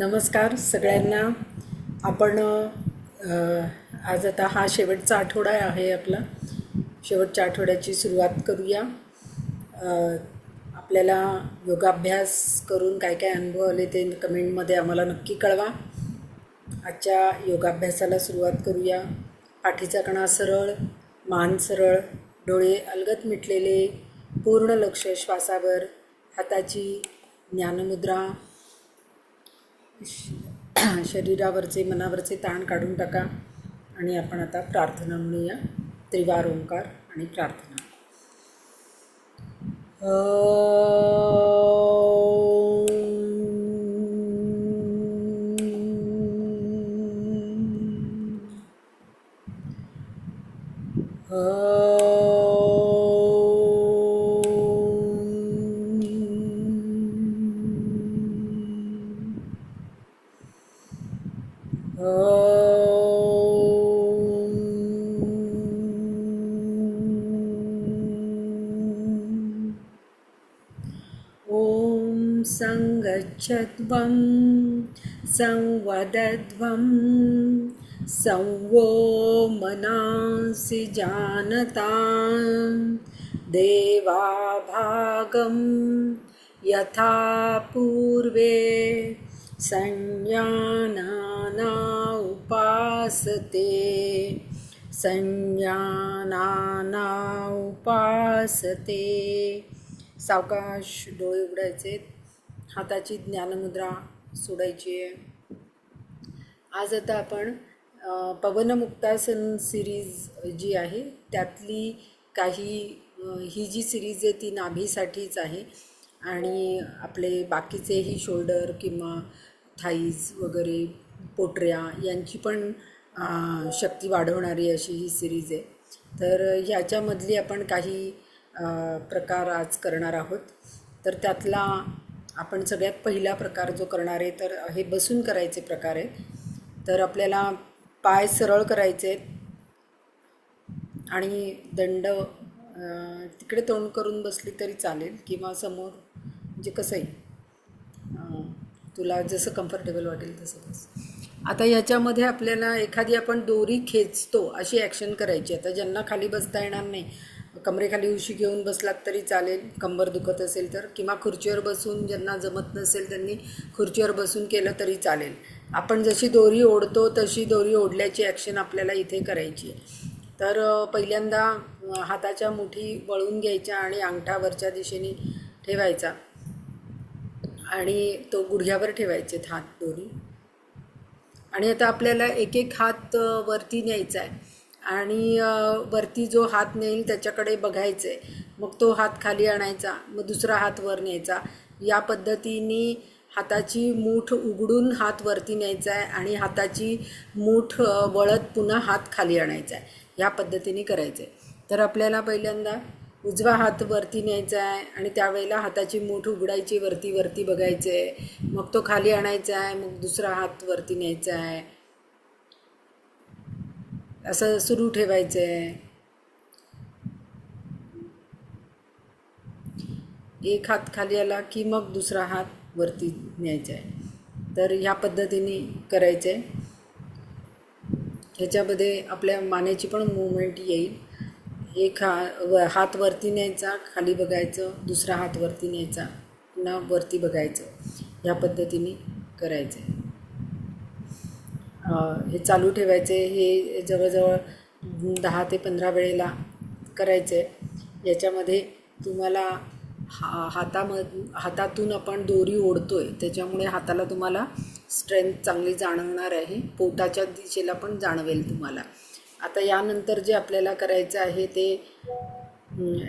नमस्कार सगळ्यांना. आपण आज आता हा शेवटचा आठवडा आहे आपला. शेवटच्या आठवड्याची सुरुवात करूया. आपल्याला योगाभ्यास करून काय काय अनुभव आले ते कमेंटमध्ये आम्हाला नक्की कळवा. आजच्या योगाभ्यासाला सुरुवात करूया. पाठीचा कणा सरळ, मान सरळ, डोळे अलगद मिटलेले, पूर्ण लक्ष श्वासावर, हाताची ज्ञानमुद्रा. शरीरावरचे मनावरचे ताण काढून टाका आणि आपण आता प्रार्थना म्हणूया. त्रिवार ओंकार आणि प्रार्थना. ॐ संगच्छध्वं संवदध्वं संवो मनांसि जानतां देवाभागं यथा पूर्वे संज्ञानाना उपासते संज्ञानाना उपासते. सावकाश डोळे उघडायचे, हाताची ज्ञानमुद्रा सोडायची आहे. आज आता आपण पवनमुक्तासन सिरीज जी आहे त्यातली काही ही जी सिरीज आहे ती नाभीसाठीच आहे आणि आपले बाकीचेही शोल्डर किंवा थाईज वगैरे पोटऱ्या यांची पण शक्ती वाढवणारी अशी ही सिरीज आहे. तर ह्याच्यामधली आपण काही प्रकार आज करणार आहोत. तर त्यातला आपण सगळ्यात पहिला प्रकार जो करणार आहे तर हे बसून करायचे प्रकार आहेत. तर आपल्याला पाय सरळ करायचे आहेत आणि दंड तिकडे तोंड करून बसली तरी चालेल किंवा समोर, म्हणजे कसंही तुला जसं कम्फर्टेबल वाटेल तसं बस. आता याच्यामध्ये आपल्याला एखादी आपण दोरी खेचतो अशी ॲक्शन करायची. आता ज्यांना खाली बसता येणार नाही, कमरेखाली उशी घेऊन बसलात तरी चालेल, कंबर दुखत असेल तर, किंवा खुर्चीवर बसून ज्यांना जमत नसेल त्यांनी खुर्चीवर बसून केलं तरी चालेल. आपण जशी दोरी ओढतो तशी दोरी ओढल्याची ॲक्शन आपल्याला इथे करायची आहे. तर पहिल्यांदा हाताच्या मुठी वळून घ्यायच्या आणि अंगठावरच्या दिशेने ठेवायचा आणि तो गुडघ्यावर ठेवायचे हात दोरी. आणि आता आपल्याला एक एक हात वरती न्यायचा आहे आणि वरती जो हात नेईल त्याच्याकडे बघायचं आहे. मग तो हात खाली आणायचा, मग दुसरा हात वर न्यायचा. या पद्धतीने हाताची मूठ उघडून हात वरती न्यायचा आहे आणि हाताची मूठ वळत पुन्हा हात खाली आणायचा आहे. ह्या पद्धतीने करायचं आहे. तर आपल्याला पहिल्यांदा उजवा हात वरती न्यायचा आहे आणि त्यावेळेला हाताची मूठ उघडायची, वरती वरती बघायचं आहे. मग तो खाली आणायचा आहे, मग दुसरा हात वरती न्यायचा आहे. असं सुरू ठेवायचं आहे. एक हात खाली आला की मग दुसरा हात वरती न्यायचा आहे. तर ह्या पद्धतीने करायचं आहे. ह्याच्यामध्ये आपल्या मानेची पण मूवमेंट येईल. एक हात वरती न्यायचा, खाली बघायचं, दुसरा हात वरती न्यायचा, पुन्हा वरती बघायचं. ह्या पद्धतीने करायचं आहे. हे चालू ठेवायचे. हे जवळजवळ 10 ते 15 वेळेला करायचे. याच्यामध्ये तुम्हाला हातातून आपण दोरी ओढतो आहे त्याच्यामुळे हाताला तुम्हाला स्ट्रेंथ चांगली जाणवणार आहे. पोटाच्या दिशेला पण जाणवेल तुम्हाला. आता यानंतर जे आपल्याला करायचं आहे ते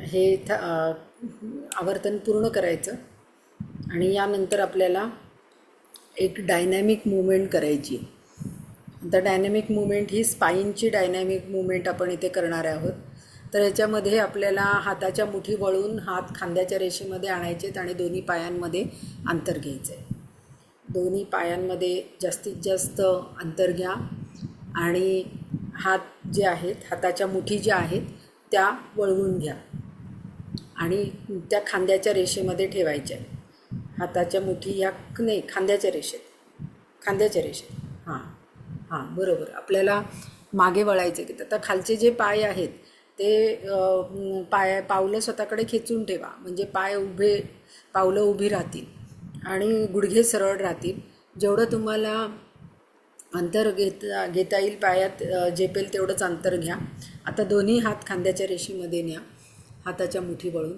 हे आवर्तन पूर्ण करायचं आणि यानंतर आपल्याला एक डायनॅमिक मूवमेंट करायची. आता डायनॅमिक मूवमेंट ही स्पाईनची डायनॅमिक मूवमेंट आपण इथे करणार आहोत. तर याच्यामध्ये आपल्याला हाताच्या मुठी वळून हात खांद्याच्या रेषेमध्ये आणायचे आणि दोन्ही पायांमध्ये अंतर घ्यायचं आहे. दोन्ही पायांमध्ये जास्तीत जास्त अंतर घ्या आणि हात जे आहेत, हाताच्या मुठी ज्या आहेत त्या वळवून घ्या आणि त्या खांद्याच्या रेषेमध्ये ठेवायच्या. हाताच्या मुठी ह्या नाही, खांद्याच्या रेषेत. खांद्याच्या रेषेत. हां हां बरोबर. आपल्याला मागे वळायचे की आता खालचे जे पाय आहेत ते पावलं स्वतःकडे खेचून ठेवा, म्हणजे पावलं उभी राहतील आणि गुडघे सरळ राहतील. जेवढं तुम्हाला अंतर घेता येईल पायात झेपेल तेवढंच अंतर घ्या. आता दोन्ही हात खांद्याच्या रेषेमध्ये न्या, हाताच्या मुठी वळून,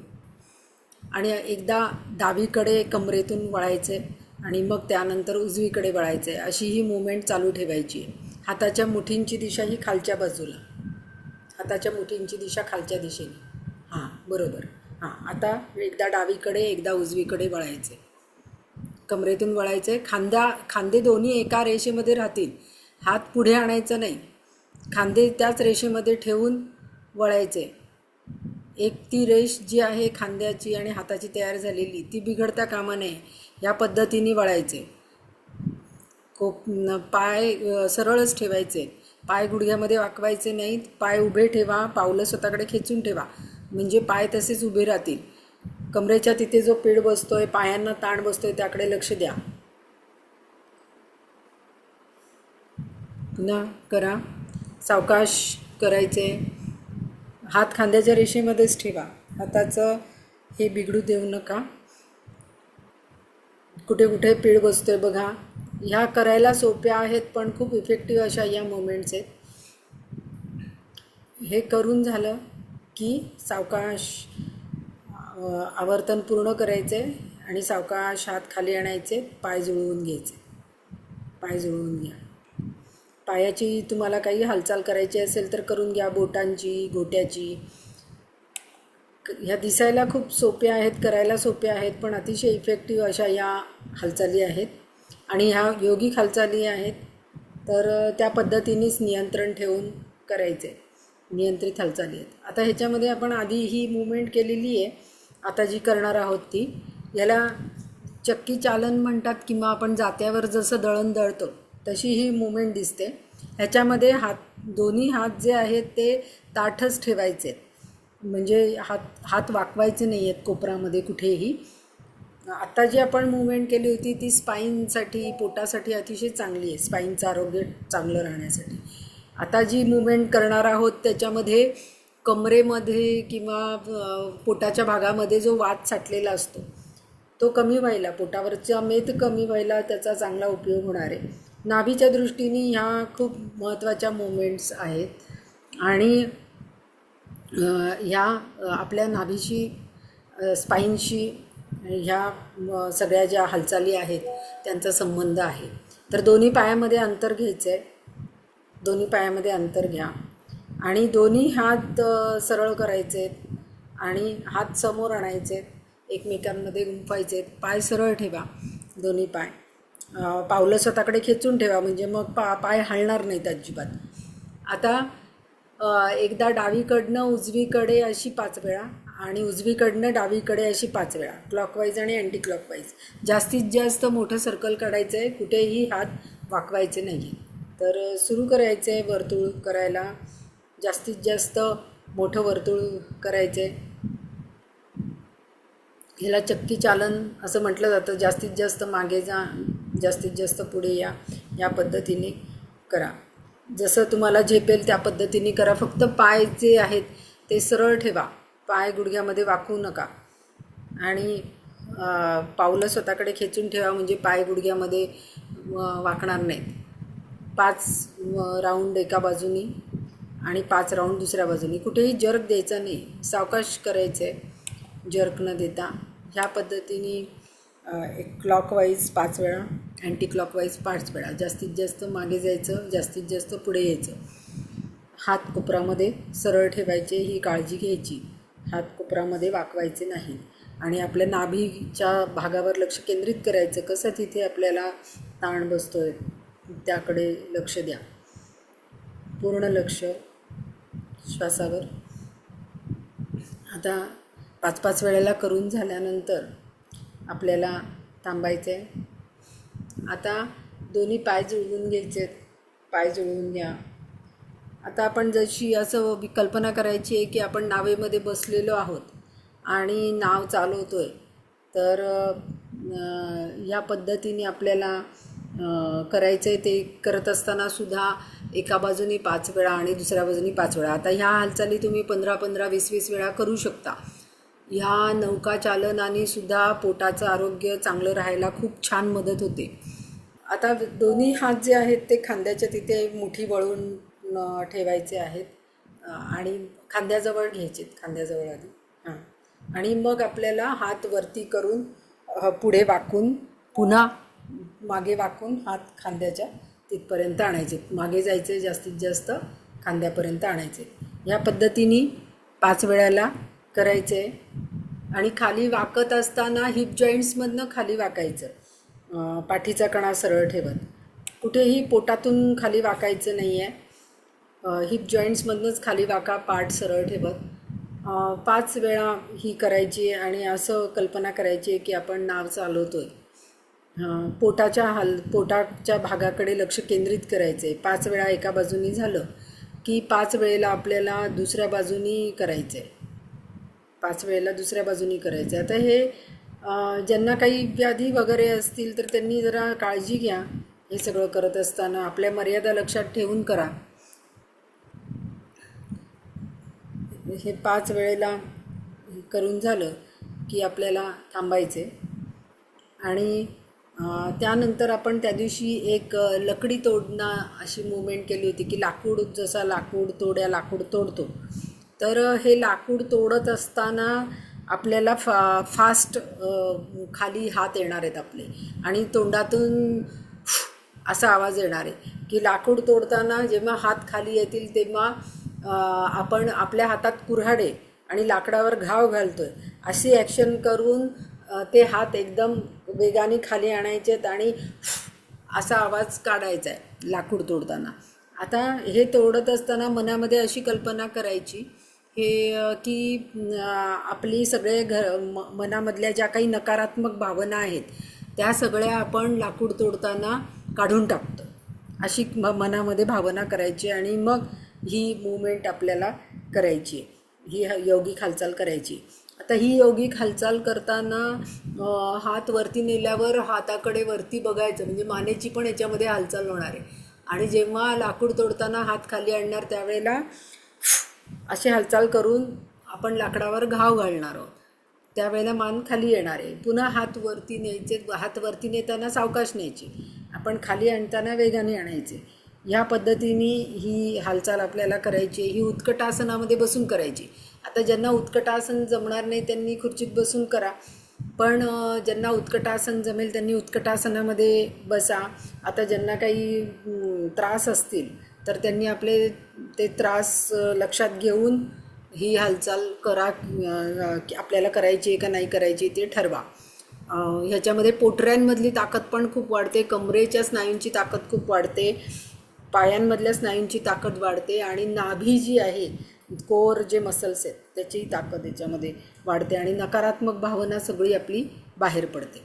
आणि एकदा डावीकडे कमरेतून वळायचे आणि मग त्यानंतर उजवीकडे वळायचे. अशी ही मूवमेंट चालू ठेवायची आहे. हाताच्या मुठींची दिशा ही खालच्या बाजूला, हाताच्या मुठींची दिशा खालच्या दिशेने. हां बरोबर. हां आता एकदा डावीकडे एकदा उजवीकडे वळायचे, कमरेतून वळायचे. खांदे दोन्ही एका रेषेमध्ये राहतील, हात पुढे आणायचं नाही, खांदे त्याच रेषेमध्ये ठेवून वळायचे. एक ती रेष जी आहे खांद्याची आणि हाताची तयार झालेली ती बिघडता कामा नये, या पद्धतीने वळायचे. पाय सरळच ठेवायचे, पाय गुडघ्यामध्ये वाकवायचे नाहीत. पाय उभे ठेवा, पावलं स्वतःकडे खेचून ठेवा, म्हणजे पाय तसेच उभे राहतील. कमरेच्या तिथे जो पीठ बसतोय, पायांना ताण बसतोय, त्याकडे लक्ष द्या. पुन्हा करा, सावकाश करायचे. हात खांद्याच्या रेषेमध्येच ठेवा, हाताचं हे बिघडू देऊ नका. कुठे कुठे पीठ बसतोय बघा. ह्या करायला सोप्या आहेत पण खूप इफेक्टिव्ह अशा या मोमेंट्स आहेत. हे करून झालं की सावकाश आवर्तन पूर्ण करायचे आणि सावकाश हात खाली आणायचे, पाय जुळवून घ्यायचे. पाय जुळवून घ्या. पायाची तुम्हाला काही हालचाल करायची असेल तर करून घ्या, बोटांची, घोट्याची. ह्या दिसायला खूप सोप्या आहेत, करायला सोप्या आहेत, पण अतिशय इफेक्टिव्ह अशा या हालचाली आहेत आणि ह्या योगिक हालचाली आहेत. तर त्या पद्धतीनेच नियंत्रण ठेवून करायचे, नियंत्रित हालचाली आहेत. आता ह्याच्यामध्ये आपण आधी ही मूवमेंट केलेली आहे, आता जी करणार आहोत ती, याला चक्की चालन म्हणतात किंवा आपण जात्यावर जसं दळण दळतो तशी ही मूवमेंट दिसते. ह्याच्यामध्ये दोन्ही हात जे आहेत ते ताठच ठेवायचे, म्हणजे हात वाकवायचे नाही आहेत कोपरामध्ये कुठेही. आत्ता जी आपण मूवमेंट केली होती ती स्पाईनसाठी, पोटासाठी अतिशय चांगली आहे, स्पाईनचं आरोग्य चांगलं राहण्यासाठी. आता जी मूवमेंट करणार आहोत त्याच्यामध्ये कमरेमध्ये किंवा पोटाच्या भागामध्ये जो वात साठलेला असतो तो कमी व्हायला, पोटावरचा मेद कमी व्हायला त्याचा चांगला उपयोग होणार आहे. नाभीच्या दृष्टीने ह्या खूप महत्त्वाच्या मूवमेंट्स आहेत आणि ह्या आपल्या नाभीशी, स्पाईनशी ह्या सगळ्या ज्या हालचाली आहेत त्यांचा संबंध आहे. तर दोन्ही पायामध्ये अंतर घ्यायचं आहे, दोन्ही पायामध्ये अंतर घ्या आणि दोन्ही हात सरळ करायचे आणि हात समोर आणायचे, एकमेकांमध्ये गुंफायचे. पाय सरळ ठेवा, दोन्ही पाय, पावलं स्वतःकडे खेचून ठेवा, म्हणजे मग पाय हलणार नाहीत अजिबात. आता एकदा डावीकडनं उजवीकडे अशी 5 वेळा आणि उजवीकडनं डावीकडे अशी 5 वेळा, क्लॉकवाईज आणि अँटी क्लॉकवाईज. जास्तीत जास्त मोठं सर्कल काढायचं आहे, कुठेही हात वाकवायचे नाही. तर सुरू करायचं आहे वर्तुळ करायला, जास्तीत जास्त मोठं वर्तुळ करायचं आहे. ह्याला चक्की चालन असं म्हटलं जातं. जास्तीत जास्त मागे जा, जास्तीत जास्त पुढे या पद्धतीने करा. जसं तुम्हाला झेपेल त्या पद्धतीने करा. फक्त पाय जे आहेत ते सरळ ठेवा, पाय गुडघ्यामध्ये वाकवू नका आणि पावलं स्वतःकडे खेचून ठेवा, म्हणजे पाय गुडघ्यामध्ये वाकणार नाहीत. 5 राऊंड एका बाजूनी आणि 5 राऊंड दुसऱ्या बाजूनी. कुठेही जर्क द्यायचा नाही, सावकाश करायचं आहे जर्क न देता. ह्या पद्धतीने एक क्लॉकवाईज 5 वेळा, अँटी क्लॉकवाईज 5 वेळा. जास्तीत जास्त मागे जायचं, जास्तीत जास्त पुढे यायचं. हात कोपरामध्ये सरळ ठेवायचे, ही काळजी घ्यायची. हात कोपरामध्ये वाकवायचे नाही आणि आपल्या नाभीच्या भागावर लक्ष केंद्रित करायचं. कसं तिथे आपल्याला ताण बसतोय त्याकडे लक्ष द्या, पूर्ण लक्ष श्वासावर. आता 5-5 वेळेला करून झाल्यानंतर आपल्याला थांबायचं आहे. आता दोन्ही पाय जुळवून घ्यायचे, पाय जुळवून घ्या. आता आपण जशी असं कल्पना करायची आहे की आपण नावेमध्ये बसलेलो आहोत आणि नाव चालवतो आहे. तर या पद्धतीने आपल्याला करायचं आहे ते करत असताना सुद्धा एका बाजूनी 5 वेळा आणि दुसऱ्या बाजूनी 5 वेळा. आता ह्या हालचाली तुम्ही 15-15, 20-20 वेळा करू शकता. ह्या नौकाचालनाने सुद्धा पोटाचं आरोग्य चांगलं राहायला खूप छान मदत होते. आता दोन्ही हात जे आहेत ते खांद्याच्या तिथे मुठी वळून ठेवायचे आहेत आणि खांद्याजवळ घ्यायचे, खांद्याजवळ आधी. हां. आणि मग आपल्याला हात वरती करून पुढे वाकून पुन्हा मागे वाकून हात खांद्याच्या तिथपर्यंत आणायचे, मागे जायचे, जास्तीत जास्त खांद्यापर्यंत आणायचे. ह्या पद्धतीने 5 वेळाला करायचे. आणि खाली वाकत असताना हिप जॉईंट्समधनं खाली वाकायचं, पाठीचा कणा सरळ ठेवत. कुठेही पोटातून खाली वाकायचं नाही आहे, हिप जॉईंट्समधनंच खाली वाका, पाठ सरळ ठेवत. 5 वेळा ही करायची आणि असं कल्पना करायची आहे की आपण नाव चालवतो आहे. पोटाच्या भागाकडे लक्ष केंद्रित करायचं आहे. 5 वेळा एका बाजूनी झालं की 5 वेळेला आपल्याला दुसऱ्या बाजूनी करायचं आहे, 5 वेळेला दुसऱ्या बाजूनी करायचं आहे. आता हे ज्यांना काही व्याधी वगैरे असतील तर त्यांनी जरा काळजी घ्या. हे सगळं करत असताना आपल्या मर्यादा लक्षात ठेवून करा. हे 5 वेळेला करून झालं की आपल्याला थांबायचे. आणि त्यानंतर आपण त्या दिवशी एक लकडी तोडणं अशी मूवमेंट केली होती की लाकूड लाकूड तोडतो. तर हे लाकूड तोडत असताना आपल्याला फास्ट खाली हात येणार आहेत आपले आणि तोंडातून असा आवाज येणार आहे की लाकूड तोडताना जेव्हा हात खाली येतील तेव्हा आपण आपल्या हातात कुऱ्हाडे आणि लाकडावर घाव घालतोय अशी ॲक्शन करून ते हात एकदम वेगाने खाली आणायचे आहेत आणि असा आवाज काढायचा आहे लाकूड तोडताना. आता हे तोडत असताना मनामध्ये अशी कल्पना करायची हे की आपली सगळे मनामधल्या ज्या काही नकारात्मक भावना आहेत त्या सगळ्या आपण लाकूड तोडताना काढून टाकतो, अशी मनामध्ये भावना करायची. आणि मग ही मूवमेंट आपल्याला करायची, ही यौगिक हालचाल करायची. आता ही यौगिक हालचाल करताना हात वरती नेल्यावर हाताकडे वरती बघायचं, म्हणजे मानेची पण याच्यामध्ये हालचाल होणार आहे. आणि जेव्हा लाकूड तोडताना हात खाली आणणार त्यावेळेला अशी हालचाल करून आपण लाकडावर घाव घालणार आहोत, त्यावेळेला मान खाली येणार आहे. पुन्हा हात वरती न्यायचे, हात वरती नेताना सावकाश न्यायचे, आपण खाली आणताना वेगाने आणायचे. ह्या पद्धतीने ही हालचाल आपल्याला करायची. ही उत्कटासनामध्ये बसून करायची. आता ज्यांना उत्कटासन जमणार नाही त्यांनी खुर्चीत बसून करा, पण ज्यांना उत्कटासन जमेल त्यांनी उत्कटासनामध्ये बसा. आता ज्यांना काही त्रास असतील तर त्यांनी आपले ते त्रास लक्षात घेऊन ही हालचाल करा, की आपल्याला करायची आहे का नाही करायची ते ठरवा. ह्याच्यामध्ये पोटऱ्यांमधली ताकद पण खूप वाढते, कमरेच्या स्नायूंची ताकद खूप वाढते, पायांमधल्या स्नायूंची ताकद वाढते आणि नाभी जी आहे, कोर जे मसल्स आहेत त्याची ताकद याच्यामध्ये वाढते आणि नकारात्मक भावना सगळी आपली बाहेर पडते.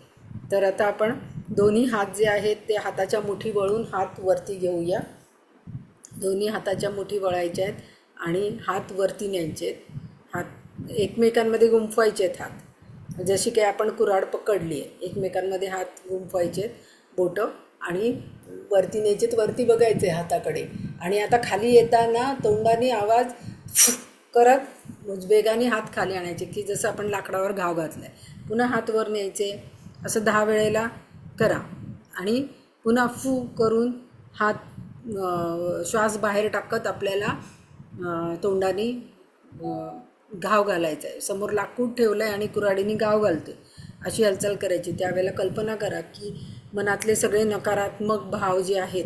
तर आता आपण दोन्ही हात जे आहेत ते हाताच्या मुठी वळून हात वरती घेऊया. दोन्ही हाताच्या मुठी वळायच्या आहेत आणि हात वरती न्यायचे आहेत. हात एकमेकांमध्ये गुंफवायचे आहेत. हात जशी काही आपण कुऱ्हाड पकडली आहे, एकमेकांमध्ये हात गुंफवायचे आहेत, बोटं, आणि वरती न्यायचे, वरती बघायचे हाताकडे. आणि आता खाली येताना तोंडाने आवाज करत वेगाने हात खाली आणायचे की जसं आपण लाकडावर घाव घातला आहे. पुन्हा हात वर न्यायचे, असं 10 वेळेला करा. आणि पुन्हा फू करून हात श्वास बाहेर टाकत आपल्याला तोंडाने घाव घालायचा आहे. समोर लाकूड ठेवलं आहे आणि कुऱ्हाडीने घाव घालते अशी हालचाल करायची. त्यावेळेला कल्पना करा की मनातले सगळे नकारात्मक भाव जे आहेत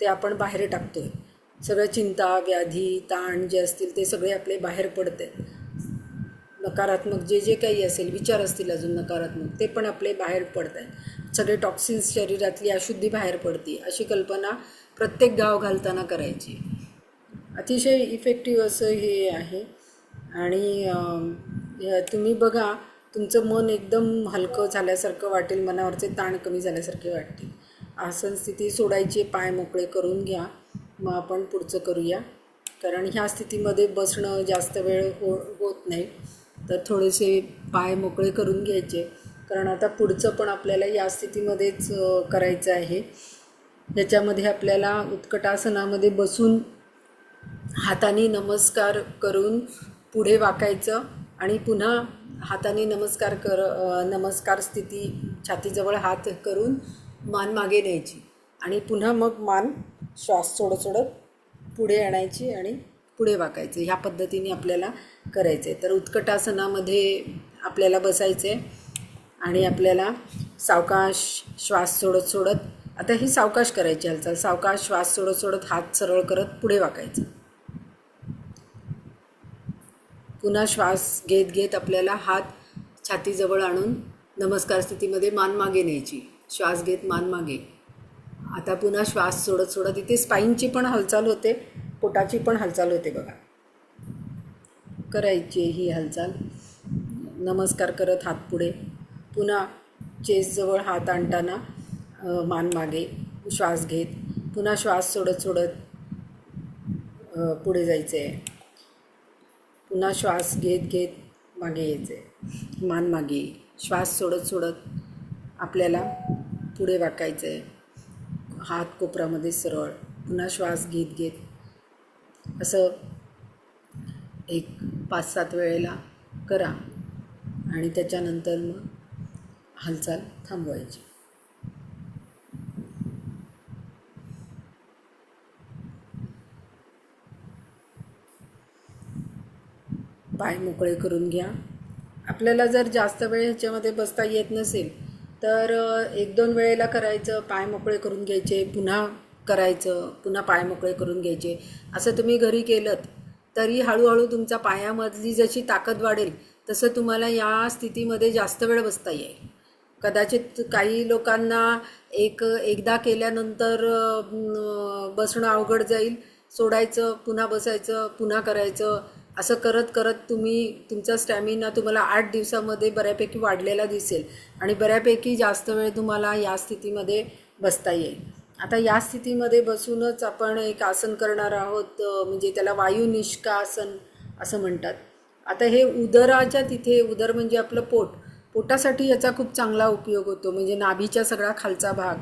ते आपण बाहेर टाकतो आहे. सगळं चिंता, व्याधी, ताण जे असतील ते सगळे आपले बाहेर पडते. नकारात्मक जे काही असेल, विचार असतील अजून नकारात्मक, ते पण आपले बाहेर पडत आहेत. सगळे टॉक्सिन्स, शरीरातली अशुद्धी बाहेर पडते अशी कल्पना प्रत्येक घाव घालताना करायची. अतिशय इफेक्टिव्ह असं हे आहे. आणि तुम्ही बघा, तुमचं मन एकदम हलकं झाल्यासारखं वाटेल, मनावरचे ताण कमी झाल्यासारखे वाटतील. आसन स्थिती सोडायची, पाय मोकळे करून घ्या. मग आपण पुढचं करूया, कारण ह्या स्थितीमध्ये बसणं जास्त वेळ होत नाही. तर थोडेसे पाय मोकळे करून घ्यायचे, कारण आता पुढचं पण आपल्याला या स्थितीमध्येच करायचं आहे. याच्यामध्ये आपल्याला उत्कटासनामध्ये बसून हाताने नमस्कार करून पुढे वाकायचं आणि पुन्हा हाताने नमस्कार स्थिती छातीजवळ हात करून मान मागे न्यायची आणि पुन्हा मग मान श्वास सोडत सोडत पुढे आणायची आणि पुढे वाकायचं. ह्या पद्धतीने आपल्याला करायचं आहे. तर उत्कटासनामध्ये आपल्याला बसायचं आहे आणि आपल्याला सावकाश श्वास सोडत सोडत, आता ही सावकाश करायची हालचाल, सावकाश श्वास सोडत सोडत हात सरळ करत पुढे वाकायचं. पुन्हा श्वास घेत घेत आपल्याला हात छातीजवळ आणून नमस्कार स्थितीमध्ये मान मागे न्यायची. श्वास घेत मान मागे. आता पुन्हा श्वास सोडत सोडत इथे स्पाईनची पण हालचाल होते, पोटाची पण हालचाल होते बघा. करायची ही हालचाल. नमस्कार करत हात पुढे. पुन्हा चेस्टजवळ हात आणताना मान मागे. श्वास घेत पुन्हा श्वास सोडत सोडत पुढे जायचं आहे. पुन्हा श्वास घेत घेत मागे यायचं आहे, मान मागे. श्वास सोडत सोडत आपल्याला पुढे वाकायचं आहे, हात कोपरामध्ये सरळ. पुन्हा श्वास घेत घेत असं एक 5-7 वेळेला करा आणि त्याच्यानंतर मग हालचाल थांबवायची. पाय मोकळे करून घ्या. आपल्याला जर जास्त वेळ ह्याच्यामध्ये बसता येत नसेल तर 1-2 वेळेला करायचं, पाय मोकळे करून घ्यायचे, पुन्हा करायचं, पुन्हा पाय मोकळे करून घ्यायचे. असं तुम्ही घरी केलं तरी हळूहळू तुमच्या पायामधली जशी ताकद वाढेल तसं तुम्हाला या स्थितीमध्ये जास्त वेळ बसता येईल. कदाचित काही लोकांना एकदा केल्यानंतर बसणं अवघड जाईल, सोडायचं, पुन्हा बसायचं, पुन्हा करायचं, असं करत करत तुमचा स्टॅमिना तुम्हाला 8 दिवसामध्ये बऱ्यापैकी वाढलेला दिसेल आणि बऱ्यापैकी जास्त वेळ तुम्हाला या स्थितीमध्ये बसता येईल. आता या स्थितीमध्ये बसूनच आपण एक आसन करणार आहोत, म्हणजे त्याला वायुनिष्कासन असं म्हणतात. आता हे उदराच्या तिथे, उदर म्हणजे आपलं पोटासाठी याचा खूप चांगला उपयोग होतो. म्हणजे नाभीच्या सगळा खालचा भाग,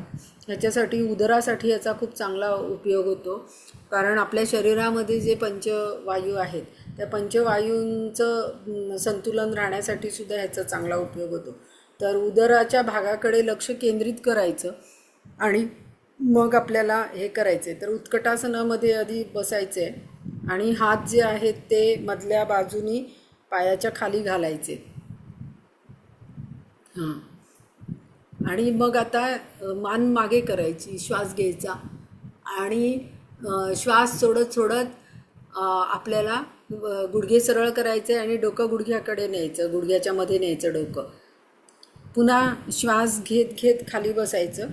ह्याच्यासाठी उदरासाठी याचा खूप चांगला उपयोग होतो. कारण आपल्या शरीरामध्ये जे पंचवायू आहेत त्या पंचवायूंचं संतुलन राहण्यासाठी सुद्धा ह्याचा चांगला उपयोग होतो. तर उदराच्या भागाकडे लक्ष केंद्रित करायचं आणि मग आपल्याला हे करायचं आहे. तर उत्कटासनामध्ये आधी बसायचं आहे आणि हात जे आहेत ते मधल्या बाजूनी पायाच्या खाली घालायचे. हां. आणि मग आता मान मागे करायची, श्वास घ्यायचा आणि श्वास सोडत सोडत आपल्याला गुडघे सरळ करायचे आणि डोकं गुडघ्याकडे न्यायचं, गुडघ्याच्या मध्ये न्यायचं डोकं. पुन्हा श्वास घेत घेत खाली बसायचं.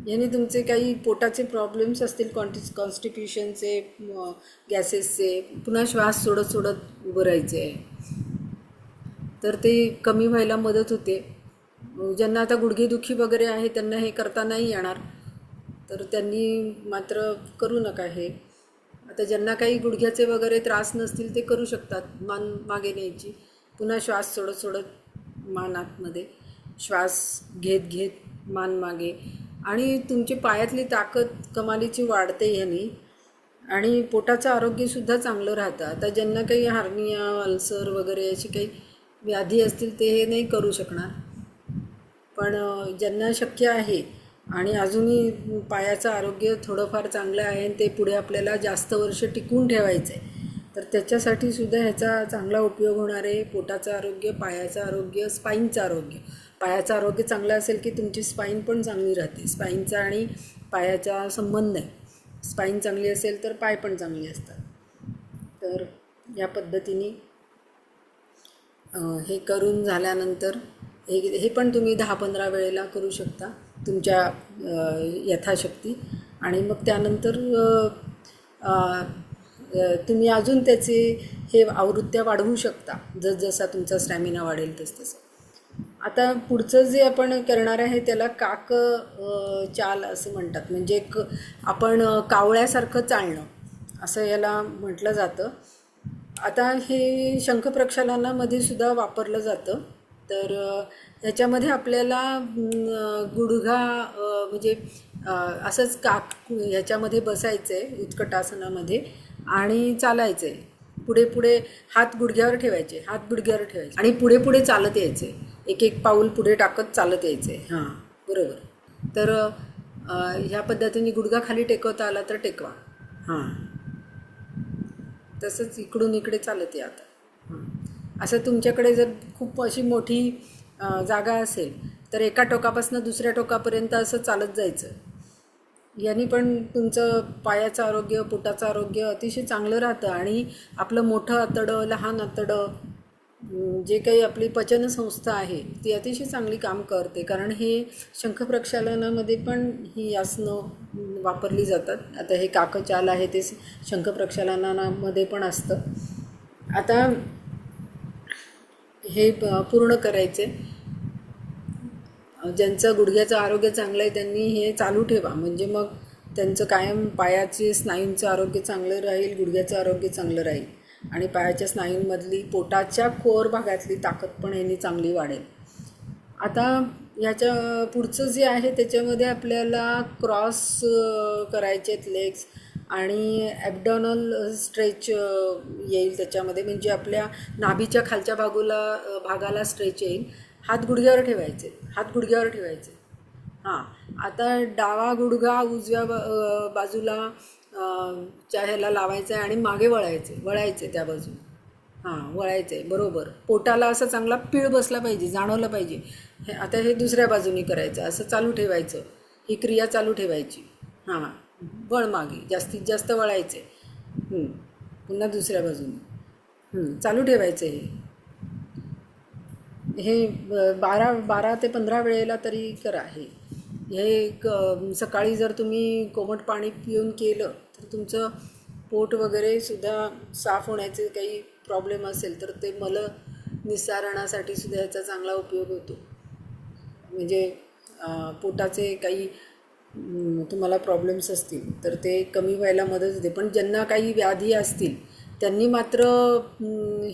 याने तुमचे काही पोटाचे प्रॉब्लेम्स असतील, कॉन्स्टिप्युशनचे, गॅसेसचे, पुन्हा श्वास सोडत सोडत उभं राहायचे आहे. तर ते कमी व्हायला मदत होते. ज्यांना आता गुडघेदुखी वगैरे आहे त्यांना हे करता नाही येणार, तर त्यांनी मात्र करू नका हे. आता ज्यांना काही गुडघ्याचे वगैरे त्रास नसतील ते करू शकतात. मान मागे न्यायची, पुन्हा श्वास सोडत सोडत मान आतमध्ये, श्वास घेत घेत मान मागे. आणि तुमची पायातली ताकद कमालीची वाढते ह्यानी आणि पोटाचं आरोग्यसुद्धा चांगलं राहतं. आता ज्यांना काही हार्निया, अल्सर वगैरे अशी काही व्याधी असतील ते हे नाही करू शकणार, पण ज्यांना शक्य आहे आणि अजूनही पायाचं आरोग्य थोडंफार चांगलं आहे आणि ते पुढे आपल्याला जास्त वर्ष टिकवून ठेवायचं आहे, तर त्याच्यासाठी सुद्धा ह्याचा चांगला उपयोग होणार आहे. पोटाचं आरोग्य, पायाचं आरोग्य, स्पाईनचं आरोग्य. पायाचं आरोग्य चांगलं असेल की तुमची स्पाईन पण चांगली राहते. स्पाईनचा आणि पायाचा संबंध आहे. स्पाईन चांगली असेल तर पाय पण चांगले असतात. तर या पद्धतीने हे करून झाल्यानंतर हे पण तुम्ही 10-15 वेळेला करू शकता तुमच्या यथाशक्ती. आणि मग त्यानंतर तुम्ही अजून त्याचे हे आवृत्त्या वाढवू शकता जसजसा तुमचा स्टॅमिना वाढेल तसं. आता पुढचं जे आपण करणार आहे त्याला काक चाल असं म्हणतात. म्हणजे आपण कावळ्यासारखं चालणं असं याला म्हटलं जातं. आता हे शंखप्रक्षालनामध्ये सुद्धा वापरलं जातं. तर ह्याच्यामध्ये आपल्याला गुडघा म्हणजे असंच ह्याच्यामध्ये बसायचं आहे उत्कटासनामध्ये आणि चालायचं आहे. पुढे पुढे हात गुडघ्यावर ठेवायचे, हात गुडघ्यावर ठेवायचे आणि पुढे पुढे चालत यायचे, एक एक पाऊल पुढे टाकत चालत यायचे. हां बरोबर. तर ह्या पद्धतीने गुडघा खाली टेकवता आला तर टेकवा. हां तसंच इकडून इकडे चालत या आता. हां असं तुमच्याकडे जर खूप अशी मोठी जागा असेल तर एका टोकापासून दुसऱ्या टोकापर्यंत असं चालत जायचं. याने पण तुमचं पायाचं आरोग्य, पोटाचं आरोग्य अतिशय चांगलं राहतं आणि आपलं मोठं आतडं, लहान आतडं, जे काही आपली पचनसंस्था आहे ती अतिशय चांगली काम करते. कारण हे शंख प्रक्षालनामध्ये पण ही आसनं वापरली जातात. आता हे काकचाल आहे ते शंख प्रक्षालनामध्ये पण असतं. आता हे पूर्ण करायचे. ज्यांचं गुडघ्याचं आरोग्य चांगलं आहे त्यांनी हे चालू ठेवा, म्हणजे मग त्यांचं कायम पायाचे स्नायूंचं आरोग्य चांगलं राहील, गुडघ्याचं आरोग्य चांगलं राहील आणि पायाच्या स्नायूंमधली पोटाच्या कोर भागातली ताकद पण यांनी चांगली वाढेल. आता ह्याच्या पुढचं जे आहे त्याच्यामध्ये आपल्याला क्रॉस करायचे आहेत लेग्स आणि ॲबडॉनल स्ट्रेच येईल त्याच्यामध्ये, म्हणजे आपल्या नाभीच्या खालच्या भागाला स्ट्रेच येईल. हात गुडघ्यावर ठेवायचे, हात गुडघ्यावर ठेवायचे. हां आता डावा गुडघा उजव्या बाजूला च्या ह्याला लावायचं आहे आणि मागे वळायचे त्या बाजूने. हां वळायचं आहे बरोबर. पोटाला असं चांगला पीळ बसला पाहिजे, जाणवलं पाहिजे. आता हे दुसऱ्या बाजूने करायचं, असं चालू ठेवायचं, ही क्रिया चालू ठेवायची. हां वळ मागे, जास्तीत जास्त वळायचे. पुन्हा दुसऱ्या बाजूने चालू ठेवायचं. हे 12 ते 15 वेळेला तरी करा. हे सकाळी जर तुम्ही कोमट पाणी पिऊन केलं तर तुमचं पोट वगैरे सुद्धा साफ होण्याचे काही प्रॉब्लेम असेल तर ते मल निस्सारणासाठी सुद्धा याचा चांगला उपयोग होतो. म्हणजे पोटाचे काही तुम्हाला प्रॉब्लेम्स असतील तर ते कमी व्हायला मदत होते. पण ज्यांना काही व्याधी असतील त्यांनी मात्र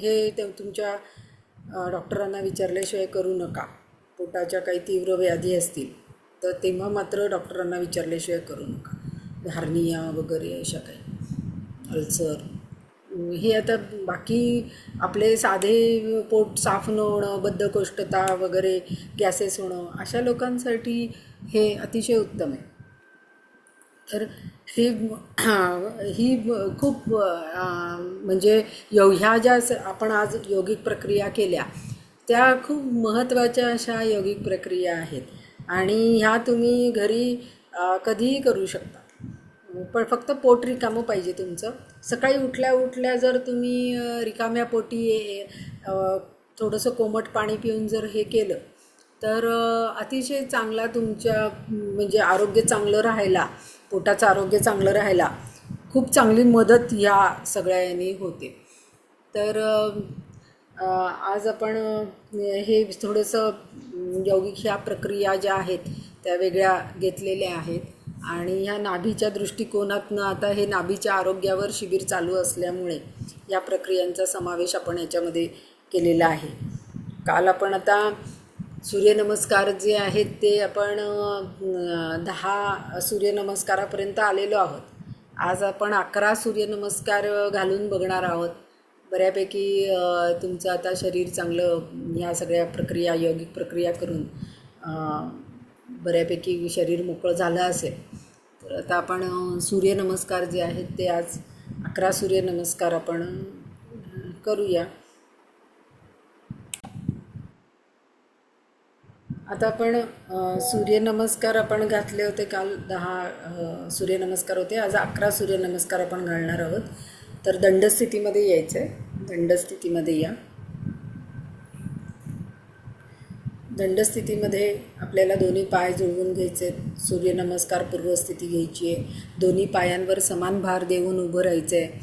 हे तुमच्या डॉक्टरांना विचारल्याशिवाय करू नका. पोटाच्या काही तीव्र व्याधी असतील तर तेव्हा मात्र डॉक्टरांना विचारल्याशिवाय करू नका. हार्निया वगैरे अशा काही अल्सर हे. आता बाकी आपले साधे पोट साफ न होणं, बद्धकोष्ठता वगैरे, गॅसेस होणं, अशा लोकांसाठी हे अतिशय उत्तम आहे. तर ही खूप म्हणजे ह्या ज्या आपण आज यौगिक प्रक्रिया केल्या त्या खूप महत्त्वाच्या अशा यौगिक प्रक्रिया आहेत आणि ह्या तुम्ही घरी कधीही करू शकता. पण फक्त पोट रिकामं पाहिजे तुमचं. सकाळी उठल्या जर तुम्ही रिकाम्या पोटी थोडंसं कोमट पाणी पिऊन जर हे केलं तर अतिशय चांगला तुमच्या म्हणजे आरोग्य चांगलं राहायला, पोटाचं आरोग्य चांगलं राहायला खूप चांगली मदत ह्या सगळ्या यांनी होते. तर आज आपण हे थोडंसं यौगिक ह्या प्रक्रिया ज्या आहेत त्या वेगळ्या घेतलेल्या आहेत आणि ह्या नाभीच्या दृष्टिकोनातनं आता हे नाभीच्या आरोग्यावर शिबिर चालू असल्यामुळे या प्रक्रियांचा समावेश आपण याच्यामध्ये केलेला आहे. काल आपण आता सूर्यनमस्कार जे आहेत ते आपण 10 सूर्यनमस्कारापर्यंत आलेलो आहोत. आज आपण 11 सूर्यनमस्कार घालून बघणार आहोत. बऱ्यापैकी तुमचं आता शरीर चांगलं ह्या सगळ्या प्रक्रिया, यौगिक प्रक्रिया करून बऱ्यापैकी शरीर मोकळं झालं असेल. तर आता आपण सूर्यनमस्कार जे आहेत ते आज 11 सूर्यनमस्कार आपण करूया. आता आपण सूर्यनमस्कार आपण घातले होते काल 10 सूर्यनमस्कार होते. आज 11 सूर्यनमस्कार आपण घालणार आहोत. तर दंडस्थितीमध्ये यायचं आहे. दंडस्थितीमध्ये या. दंडस्थितीमध्ये आपल्याला दोन्ही पाय जुळवून घ्यायचे आहेत. सूर्यनमस्कार पूर्वस्थिती घ्यायची आहे. दोन्ही पायांवर समान भार देऊन उभं राहायचं आहे.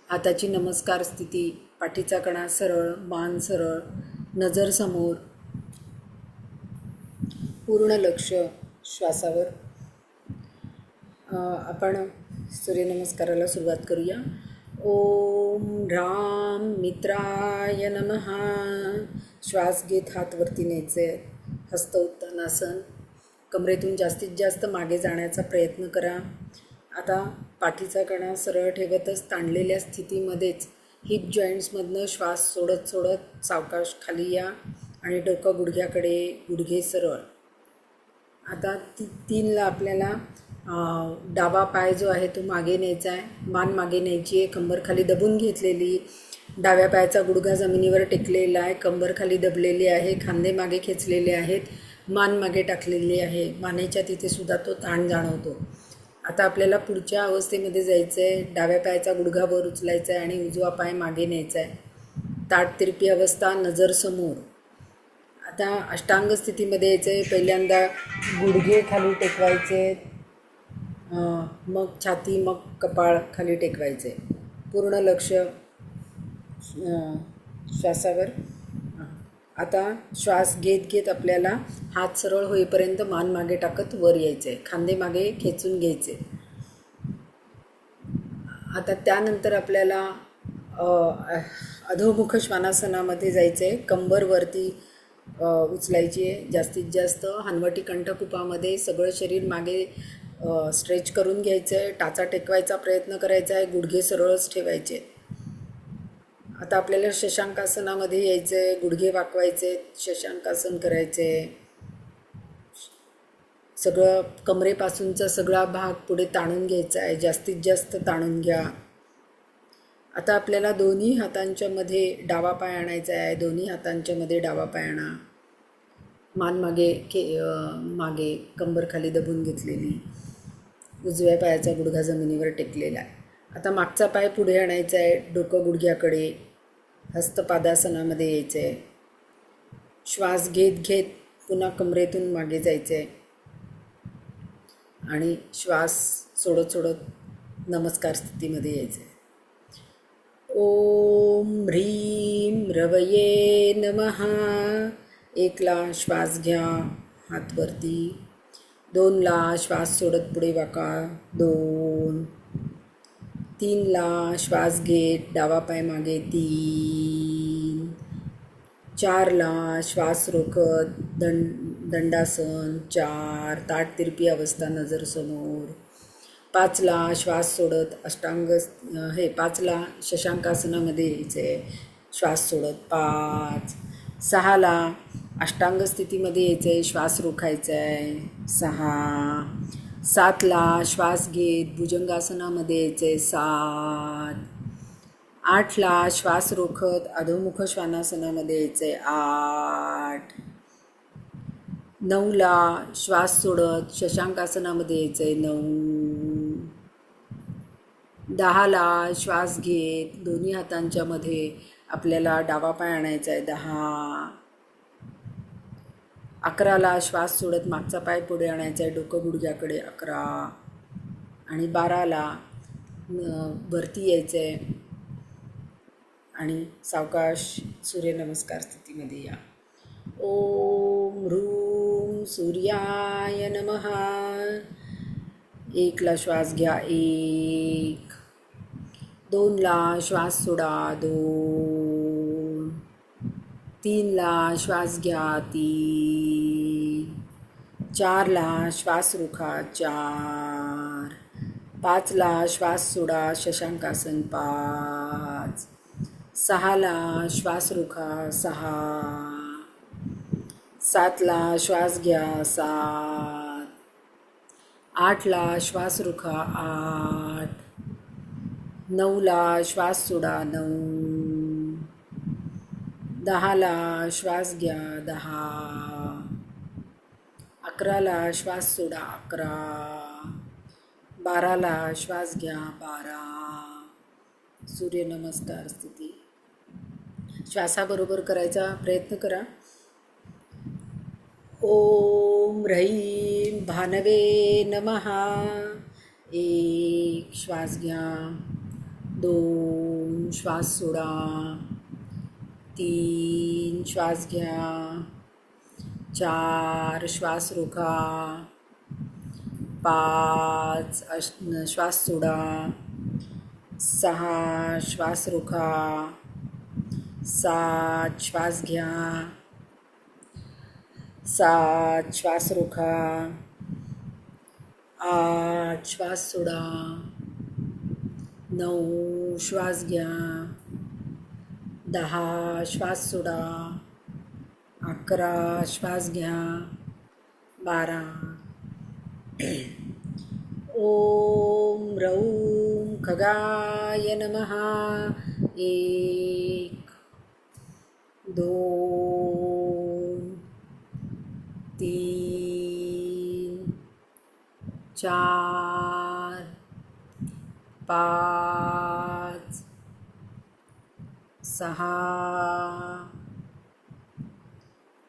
हाताची नमस्कार स्थिती, पाठीचा कणा सरळ, मान सरळ, नजर समोर, पूर्ण लक्ष श्वासावर. आपण सूर्यनमस्काराला सुरुवात करूया. ओम ह्रां मित्राय नमः. श्वास घेत हात वरती न्यायचे. हस्त उत्तानासन. कमरेतून जास्तीत जास्त मागे जाण्याचा प्रयत्न करा. आता पाठीचा कणा सरळ ठेवतच ताणलेल्या स्थितीमध्येच हिप जॉईंट्समधनं श्वास सोडत सोडत सावकाश खाली या आणि डोकं गुडघ्याकडे, गुडघे सरळ. आता 3ला आपल्याला डावा पाय जो आहे तो मागे न्यायचा आहे, मान मागे न्यायची आहे, कंबर खाली दबून घेतलेली. डाव्या पायाचा गुडघा जमिनीवर टेकलेला आहे, कंबर खाली दबलेली आहे, खांदे मागे खेचलेले आहेत, मान मागे टाकलेली आहे. मानेच्या तिथे सुद्धा तो ताण जाणवतो. आता आपल्याला पुढच्या अवस्थेमध्ये जायचं आहे. डाव्या पायाचा गुडघा वर उचलायचा आहे आणि उजवा पाय मागे न्यायचा आहे. ताठ तिरपी अवस्था, नजर समोर. आता अष्टांग स्थितीमध्ये यायचं आहे. पहिल्यांदा गुडघे खाली टेकवायचे, मग छाती, मग कपाळ खाली टेकवायचे. पूर्ण लक्ष श्वासावर. आता श्वास घेत घेत आपल्याला हात सरळ होईपर्यंत मान मागे टाकत वर यायचं आहे, खांदे मागे खेचून घ्यायचे. आता त्यानंतर आपल्याला अधोमुख श्वानासनामध्ये जायचं आहे. कंबर वरती उचलायची आहे जास्तीत जास्त. हनवटी कंठकुपामध्ये सगळं शरीर मागे स्ट्रेच करून घ्यायचं आहे. टाचा टेकवायचा प्रयत्न करायचा आहे, गुडघे सरळच ठेवायचे. आता आपल्याला शशांकासनामध्ये यायचं आहे. गुडघे वाकवायचे, शशांकासन करायचे. सगळं कमरेपासूनचा सगळा भाग पुढे ताणून घ्यायचा आहे, जास्तीत जास्त ताणून घ्या. आता आपल्याला दोन्ही हातांच्या मध्ये डावा पाय आणायचा आहे. दोन्ही हातांच्या मध्ये डावा पाय आणा. मान मागे मागे, कंबर खाली दबून घेतलेली. उजव्या पायाचा गुडघा जमिनीवर टेकलेला आहे. आता मागचा पाय पुढे आणायचा आहे, डोकं गुडघ्याकडे. हस्तपादासनामध्ये यायचं आहे. श्वास घेत घेत पुन्हा कमरेतून मागे जायचं आहे आणि श्वास सोडत सोडत नमस्कार स्थितीमध्ये यायचं आहे. ओम ह्रीं रवये नमः. 1ला श्वास घ्या, हात वरती. 2ला श्वास सोडत पुढे वाका, 2. 3ला श्वास घेत डावा पाय मागे, 3. 4ला श्वास रोखत दंडासन, 4. ताठ तिरपी अवस्था, नजर समोर. 5ला श्वास सोडत 5ला शशांकासनामध्ये यायचं आहे, श्वास सोडत, 5. 6ला अष्टांग स्थितीमध्ये यायचं आहे, श्वास रोखायचा आहे, 6. 7ला श्वास घेत भुजंगासनामध्ये यायचं आहे, 7. 8ला श्वास रोखत अधोमुख श्वानासनामध्ये यायचं आहे, 8. 9ला श्वास सोडत शशांकासनामध्ये यायचं आहे, 9. 10ला श्वास घेत दोन्ही हातांच्या मध्ये आपल्याला डावा पाय आणायचा आहे, 10. 11ला श्वास सोडत मागचा पाय पुढे आणायचा आहे, डोकं गुडघ्याकडे, 11. आणि 12ला वरती यायचं आहे आणि सावकाश सूर्यनमस्कार स्थितीमध्ये या. ओम ह्रूं सूर्याय नमः. 1ला श्वास घ्या, 1. 2ला श्वास सोडा, 2. 3ला श्वास घ्या, 3. 4ला श्वास रोखा, 4. 5ला श्वास सोडा, शशांकासन, 5. 6ला श्वास रोखा, 6. 7ला श्वास घ्या, 7. 8ला श्वास रोखा, 8. 9ला श्वास सोडा, 9. 10ला श्वास घ्या, 10. 11ला श्वास सोडा, 11. 12ला श्वास घ्या, 12. सूर्यनमस्कार स्थिती श्वासाबरोबर करायचा प्रयत्न करा. ओम ह्रीं भानवे नमः. 1 श्वास घ्या, 2 श्वास सोडा, 3 श्वास घ्या, 4 श्वास रोखा, 5 श्वास सोडा, 6 श्वास रोखा, 7 श्वास घ्या, 7 श्वास रोखा, 8 श्वास सोडा, 9 श्वास घ्या, 10 श्वास सोडा, 11 श्वास घ्या, 12. ओम रौम खगाय नमः. 1 2 3 4 5 6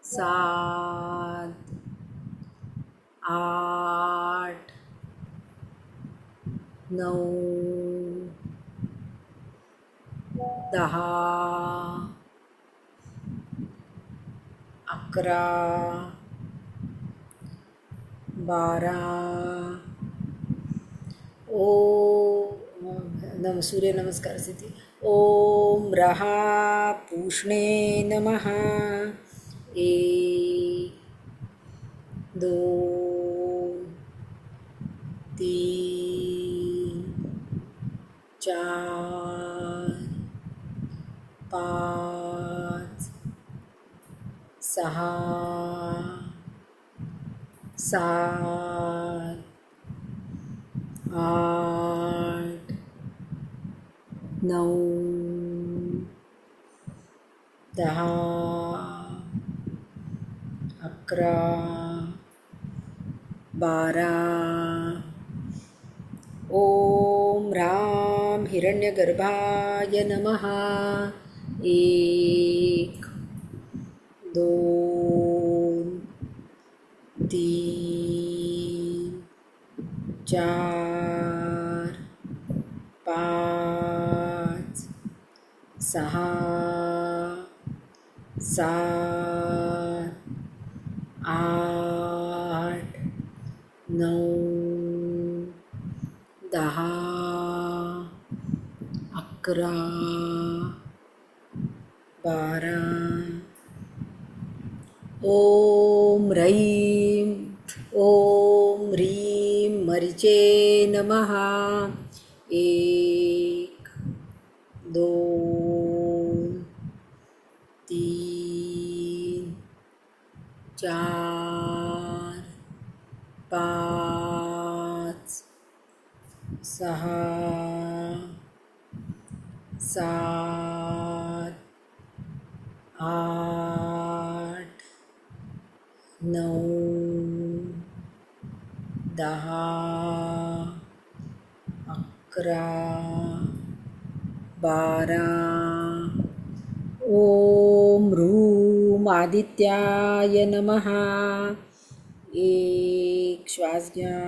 7 8 9 10 11 12. सूर्यनमस्कार स्थिती. ओम रहा पूष्णे नमः. 1 2 3 4 5 6 7 8 9 10 11 12. ओम राम हिरण्यगर्भाय नमः. 1 2 3 4 5 6 7 8 9 10 11 12. ओम रैम ओम ह्रीम मरीचे नमः. 1 2 3 4 5 6 7 8 9 10 11 12. ओम ह्रूम आदित्याय नमः. 1 श्वास घ्या,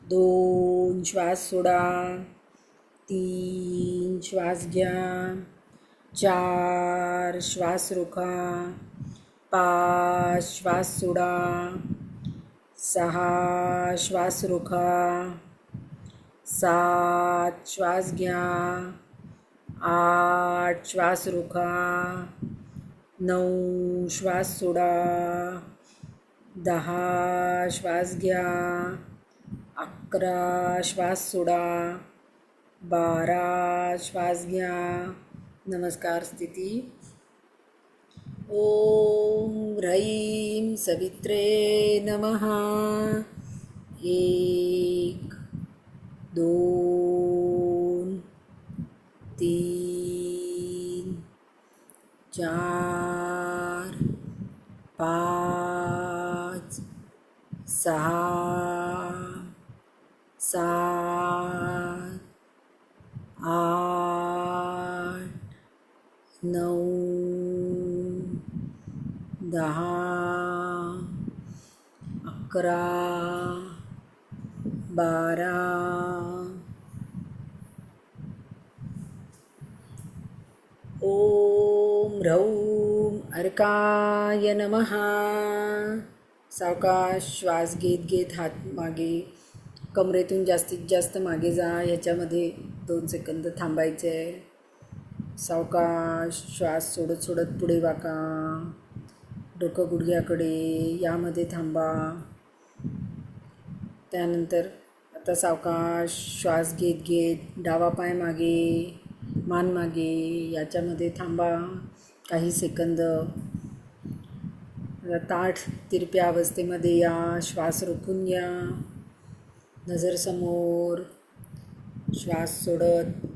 2 श्वास सोडा, 3 श्वास घ्या, 4 श्वास रोखा, 5 श्वास सोडा, 6 श्वास रोखा, 7 श्वास घ्या, 8 श्वास रोखा, 9 श्वास सोडा, 10 श्वास घ्या, 11 श्वास सोडा, 12 श्वास घ्या. नमस्कार स्थिती. ओम ह्रैम सवित्रे नमः. 1 2 3 4 5 6 7 8 9 10 11 12. ओम ह्रौम अर्काय नमः. सावकाश श्वास घेत घेत हात मागे, कमरेतून जास्तीत जास्त मागे जा. ह्याच्यामध्ये 2 सेकंद थांबायचे आहे. सावकाश श्वास सोडत सोडत पुढे वाका. डोकं गुडघ्याकडे, यामध्ये थांबा. त्यानंतर आता सावकाश श्वास घेत घेत डावा पाय मागे, मान मागे, याच्यामध्ये थांबा काही सेकंद. ताठ तिरप्या अवस्थेमध्ये या. श्वास रोखून घ्या, नजर समोर, श्वास सोडत.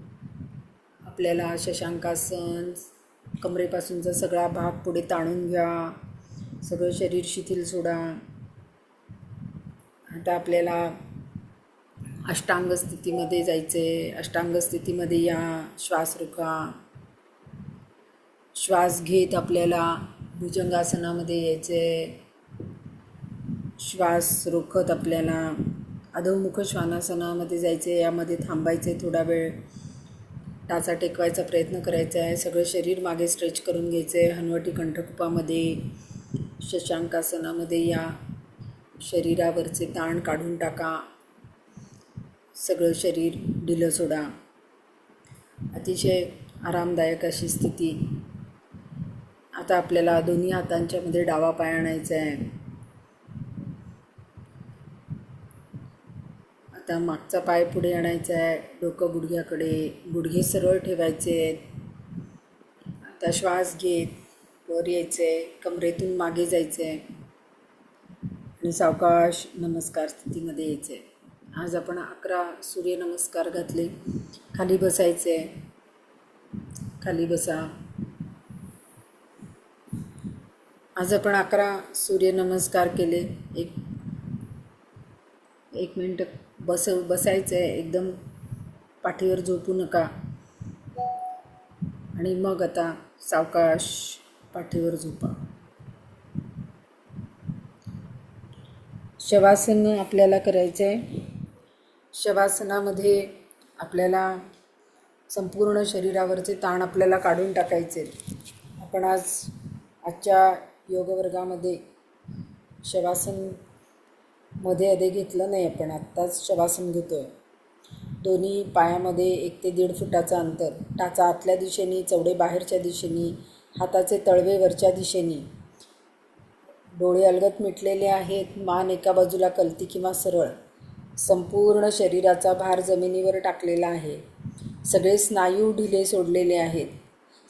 आपल्याला शशांकासन, कमरेपासूनचा सगळा भाग पुढे ताणून घ्या, सगळं शरीर शिथिल सोडा. आता आपल्याला अष्टांग स्थितीमध्ये जायचं आहे. अष्टांग स्थितीमध्ये या. श्वास रोखा. श्वास घेत आपल्याला भुजंगासनामध्ये यायचं आहे. श्वास रोखत आपल्याला अधोमुख श्वानासनामध्ये जायचं आहे. यामध्ये थांबायचं आहे थोडा वेळ. टाचा टेकवायचा प्रयत्न करायचा आहे. सगळं शरीर मागे स्ट्रेच करून घ्यायचं आहे. हनुवटी कंठकुपामध्ये शशांकासनामध्ये या. शरीरावरचे ताण काढून टाका. सगळं शरीर ढिलं सोडा. अतिशय आरामदायक अशी स्थिती. आता आपल्याला दोन्ही हातांच्यामध्ये डावा पाय आणायचा आहे. आता मागचा पाय पुढे आणायचा आहे. डोकं गुडघ्याकडे, गुडघे सरळ ठेवायचे आहेत. आता श्वास घेत वर यायचं आहे. कमरेतून मागे जायचं आहे आणि सावकाश नमस्कार स्थितीमध्ये यायचं आहे. आज आपण 11 सूर्यनमस्कार घातले. खाली बसायचे आहे. खाली बसा. आज आपण 11 सूर्यनमस्कार केले. एक मिनटं बसायचं आहे. एकदम पाठीवर झोपू नका. आणि मग आता सावकाश पाठीवर झोपा. शवासन आपल्याला करायचं आहे. शवासनामध्ये आपल्याला संपूर्ण शरीरावरचे ताण आपल्याला काढून टाकायचे. आपण आजच्या योगवर्गामध्ये शवासन मध्ये घेतलं नाही. आपण आत्ताच शवासन घेतो आहे. दोन्ही पायामध्ये 1 ते 1.5 फुटाचं अंतर. टाचा आतल्या दिशेने, चवडे बाहेरच्या दिशेने, हाताचे तळवे वरच्या दिशेने. डोळे अलगद मिटलेले आहेत. मान एका बाजूला कलती किंवा सरळ. संपूर्ण शरीराचा भार जमिनीवर टाकलेला आहे. सगळे स्नायू ढिले सोडलेले आहेत.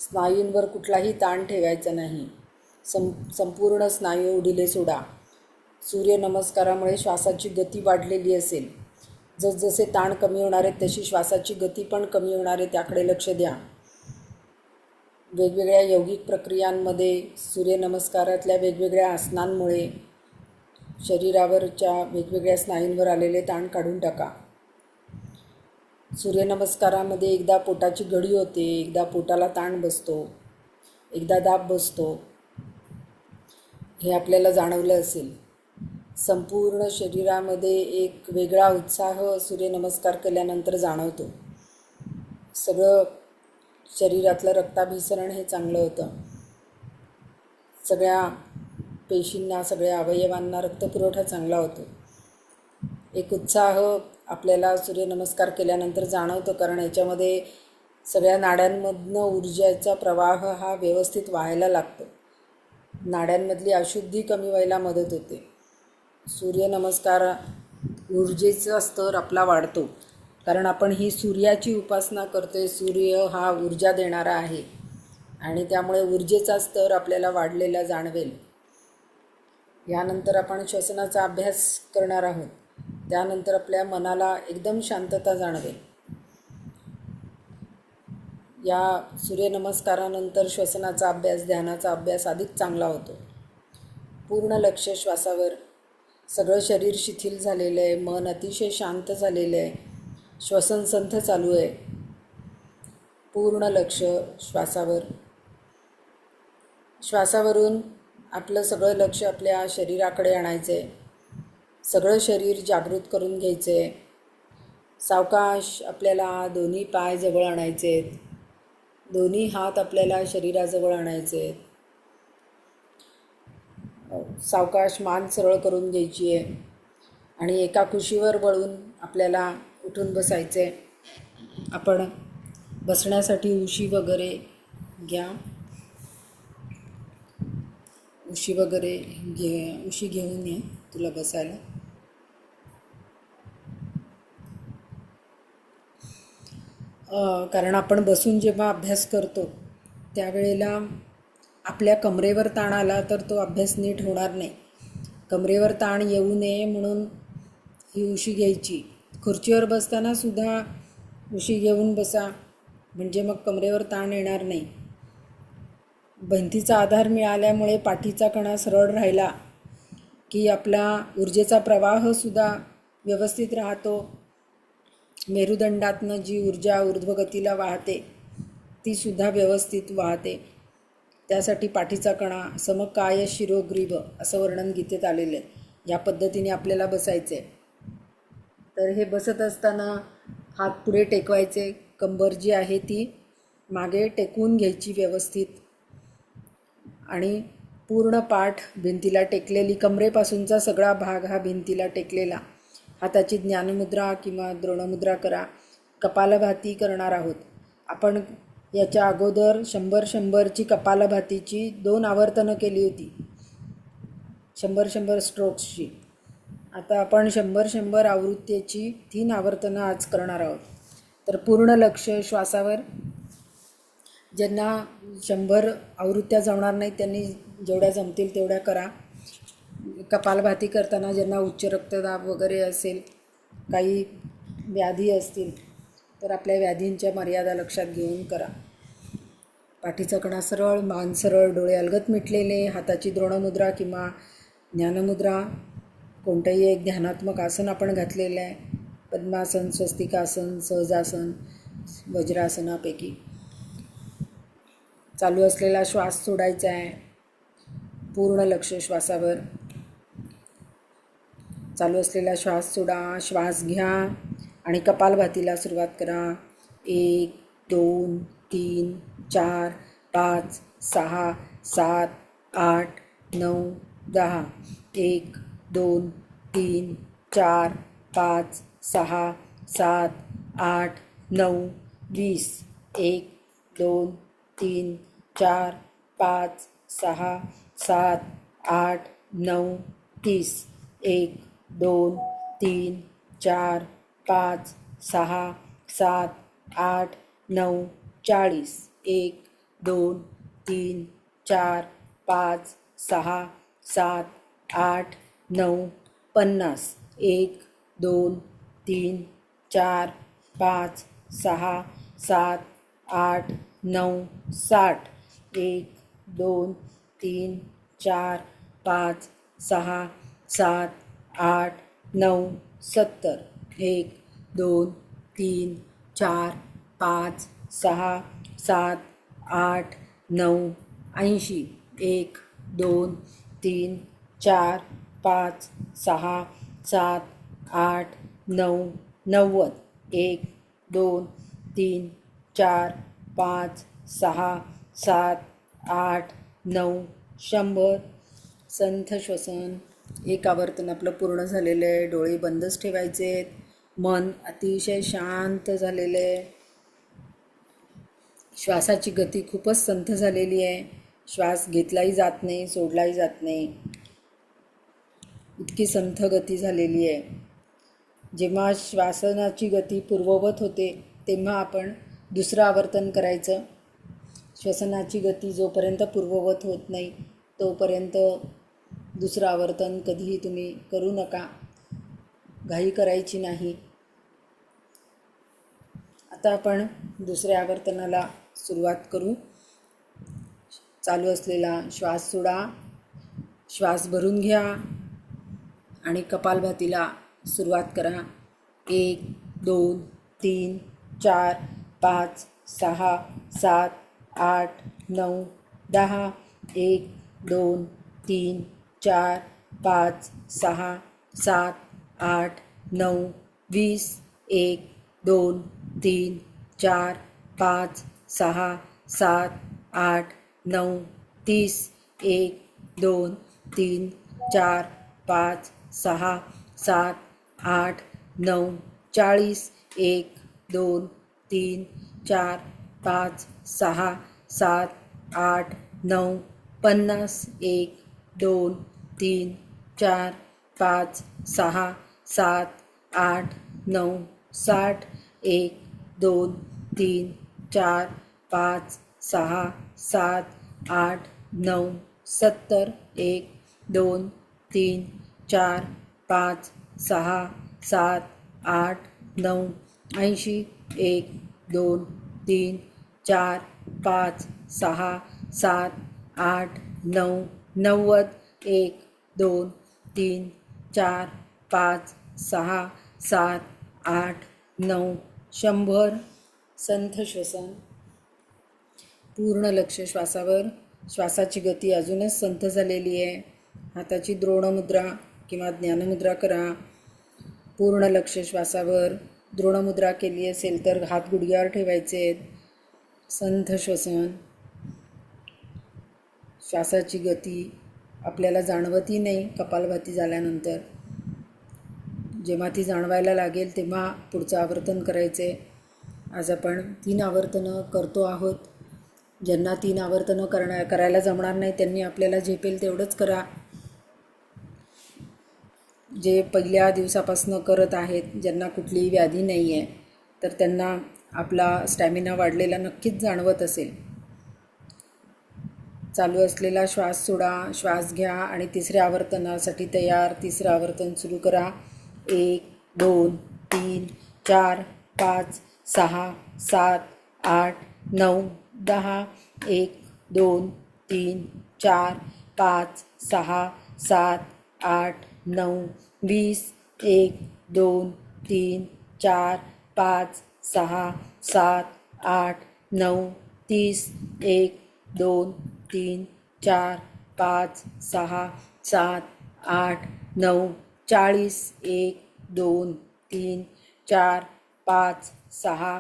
स्नायूंवर कुठलाही ताण ठेवायचा नाही. संपूर्ण स्नायू ढिले सोडा. सूर्यनमस्कारामुळे श्वासाची गती वाढलेली असेल. जसजसे ताण कमी होणार आहेत तशी श्वासाची गती पण कमी होणार आहे. त्याकडे लक्ष द्या. वेगवेगळ्या यौगिक प्रक्रियांमध्ये सूर्यनमस्कारातल्या वेगवेगळ्या आसनांमुळे शरीरावरच्या वेगवेगळ्या स्नायूंवर आलेले ताण काढून टाका. सूर्यनमस्कारामध्ये एकदा पोटाची घडी होते, एकदा पोटाला ताण बसतो, एकदा दाब बसतो. हे आपल्याला जाणवलं असेल. संपूर्ण शरीरामध्ये एक वेगळा उत्साह सूर्यनमस्कार केल्यानंतर जाणवतो. सगळं शरीरातलं रक्ताभिसरण हे चांगलं होतं. सगळ्या पेशींना, सगळ्या अवयवांना रक्तपुरवठा चांगला होतो. एक उत्साह आपल्याला सूर्यनमस्कार केल्यानंतर जाणवतं. कारण याच्यामध्ये सगळ्या नाड्यांमधनं ऊर्जेचा प्रवाह हा व्यवस्थित व्हायला लागतो. नाड्यांमधली अशुद्धी कमी व्हायला मदत होते. सूर्यनमस्कार ऊर्जेचा स्तर आपला वाढतो. कारण आपण ही सूर्याची उपासना करतो आहे. सूर्य हा ऊर्जा देणारा आहे आणि त्यामुळे ऊर्जेचा स्तर आपल्याला वाढलेला जाणवेल. यानंतर आपण श्वसनाचा अभ्यास करणार आहोत. त्यानंतर आपल्या मनाला एकदम शांतता जाणवेल. या सूर्यनमस्कारानंतर श्वसनाचा अभ्यास, ध्यानाचा अभ्यास अधिक चांगला होतो. पूर्ण लक्ष श्वासावर. सगळं शरीर शिथिल झालेलं आहे. मन अतिशय शांत झालेलं आहे. श्वसन संथ चालू आहे. पूर्ण लक्ष श्वासावर. श्वासावरून आपलं सगळं लक्ष आपल्या शरीराकडे आणायचं आहे. सगळं शरीर जागृत करून घ्यायचं आहे. सावकाश आपल्याला दोन्ही पाय जवळ आणायचे आहेत. दोन्ही हात आपल्याला शरीराजवळ आणायचे आहेत. सावकाश मान सरळ करून घ्यायची आहे आणि एका कुशीवर वळून आपल्याला उठून बसायचं आहे. आपण बसण्यासाठी उशी वगैरे घ्या. उशी वगैरे उशी घेऊन ये तुला बसायला. कारण आपण बसून जेव्हा अभ्यास करतो त्यावेळेला आपल्या कमरेवर ताण आला तर तो अभ्यास नीट होणार नाही. कमरेवर ताण येऊ नये म्हणून ही उशी घ्यायची. खुर्चीवर बसताना सुद्धा उशी घेऊन बसा, म्हणजे मग कमरेवर ताण येणार नाही. भिंतीचा आधार मिळाल्यामुळे पाठीचा कणा सरळ राहिला की आपला ऊर्जेचा प्रवाहसुद्धा व्यवस्थित राहतो. मेरुदंडातनं जी ऊर्जा ऊर्ध्वगतीला वाहते तीसुद्धा व्यवस्थित वाहते. त्यासाठी पाठीचा कणा समकाय शिरोग्रीव असं वर्णन गीतेत आलेलं आहे. या पद्धतीने आपल्याला बसायचं आहे. तर हे बसत असताना हात पुढे टेकवायचे, कंबर जी आहे ती मागे टेकवून घ्यायची व्यवस्थित आणि पूर्ण पाठ भिंतीला टेकलेली, कमरेपासूनचा सगळा भाग हा भिंतीला टेकलेला. हाताची ज्ञानमुद्रा किंवा द्रोणमुद्रा करा. कपालभाती करणार आहोत आपण. याच्या अगोदर 100-100ची कपालभातीची 2 आवर्तनं केली होती, 100-100 स्ट्रोक्सची. आता आपण 100-100 आवृत्तीची 3 आवर्तनं आज करणार आहोत. तर पूर्ण लक्ष श्वासावर. ज्यांना 100 आवृत्त्या जमणार नाहीत त्यांनी जेवढ्या जमतील तेवढ्या करा. कपालभाती करताना ज्यांना उच्च रक्तदाब वगैरे असेल, काही व्याधी असतील तर आपल्या व्याधींच्या मर्यादा लक्षात घेऊन करा. पाठीचा कणा सरळ, मान सरळ, डोळे अलगद मिटलेले, हाताची द्रोणमुद्रा किंवा ज्ञानमुद्रा. कोणतंही एक ध्यानात्मक आसन आपण घातलेलं आहे. पद्मासन, स्वस्तिकासन, सहजासन, वज्रासनापैकी. चालू असलेला श्वास सोडायचा आहे. पूर्ण लक्ष श्वासावर. चालू असलेला श्वास सोडा. श्वास घ्या आणि कपालभातीला सुरुवात करा. 1, 2, 3, 4, 5, 6, 7, 8, 9, 10. 1, 2, 3, 4, 5, 6, 7, 8, 9, 20. 1, 2, 3, 4, 5, 6, 7, 8, 9, 30. 1, 2, 3, 4, 5, 6, 7, 8, 9, 40. 1, 2, 3, 4, 5, 6, 7, 8, 9, 50. 1, 2, 3, 4, 5, 6, 7, 8, 9, 60. 1, 2, 3, 4, 5, 6, 7, 8, 9, 70. 1, 2, 3, 4, 5, 6, 7, 8, 9, 80. 1, 2, 3, 4, 5, 6, 7, 8, 9, 90. 1, 2, 3, 4, 5, 6, 7, 8, 9, 100. संथ श्वसन. एक आवर्तन आपलं पूर्ण झालेलं आहे. डोळे बंदच ठेवायचे आहेत. मन अतिशय शांत झालेलं आहे. श्वासाची गती खूपच संथ झालेली आहे. श्वास घेतलाही जात नाही, सोडलाही जात नाही, इतकी संथ गती झालेली आहे. जेव्हा श्वासनाची गती पूर्ववत होते तेव्हा आपण दुसरं आवर्तन करायचं. श्वसनाची गती जोपर्यंत पूर्ववत होत नाही तोपर्यंत दुसरं आवर्तन कधीही तुम्ही करू नका. घाई करायची नाही. आता आपण दुसऱ्या आवर्तनाला सुरुवात करू. चालू असलेला श्वास सोडा. श्वास भरून घ्या आणि कपालभातीला सुरुवात करा. 1, 2, 3, 4, 5, 6, 7, 8, 9, 10. 1, 2, 3, 4, 5, 6, 7, 8, 9, 20. 1, 2, 3, 4, 5, 6, 7, 8, 9, 30. 1, 2, 3, 4, 5, 6, 7, 8, 9, 40. 1, 2, 3, 4, 5, 6, 7, 8, 9, 50. 1, 2 3 4 5 6 7 8 9 60 1 2 3 4 5 6 7 8 9 70 1 2 3 4 5 6 7 8 9 80 1 2 3 4 5 6 7 8 9 90 1 2 3 4 5 6 7 8 9 100. संथ श्वसन. पूर्ण लक्ष श्वासावर. श्वासाची गती अजूनच संथ झालेली आहे. हाताची द्रोणमुद्रा किंवा ज्ञानमुद्रा करा. पूर्ण लक्ष श्वासावर. द्रोणमुद्रा केली असेल तर हात गुडघ्यावर ठेवायचे आहेत. संथ श्वसन. श्वासाची गती आपल्याला जाणवतही नाही कपालभाती झाल्यानंतर. जेव्हा ती जाणवायला लागेल तेव्हा पुढचं आवर्तन करायचे. आज आपण 3 आवर्तनं करतो आहोत. ज्यांना 3 आवर्तनं करायला जमणार नाही त्यांनी आपल्याला झेपेल तेवढंच करा. जे पहिल्या दिवसापासून करत आहेत, ज्यांना कुठलीही व्याधी नाही आहे, तर त्यांना आपला स्टॅमिना वाढलेला नक्कीच जाणवत असेल. चालू असलेला श्वास सोडा, श्वास घ्या आणि 3ऱ्या आवर्तनासाठी तयार. 3रं आवर्तन सुरू करा. 1 2 3 4 5 6 7 8 9 10 1 2 3 4 5 6 7 8 9 20 1 2 3 4 5 6 7 8 9 30 1 2 3 4 5 6 7 8 9 40 1 2 3 4 5 6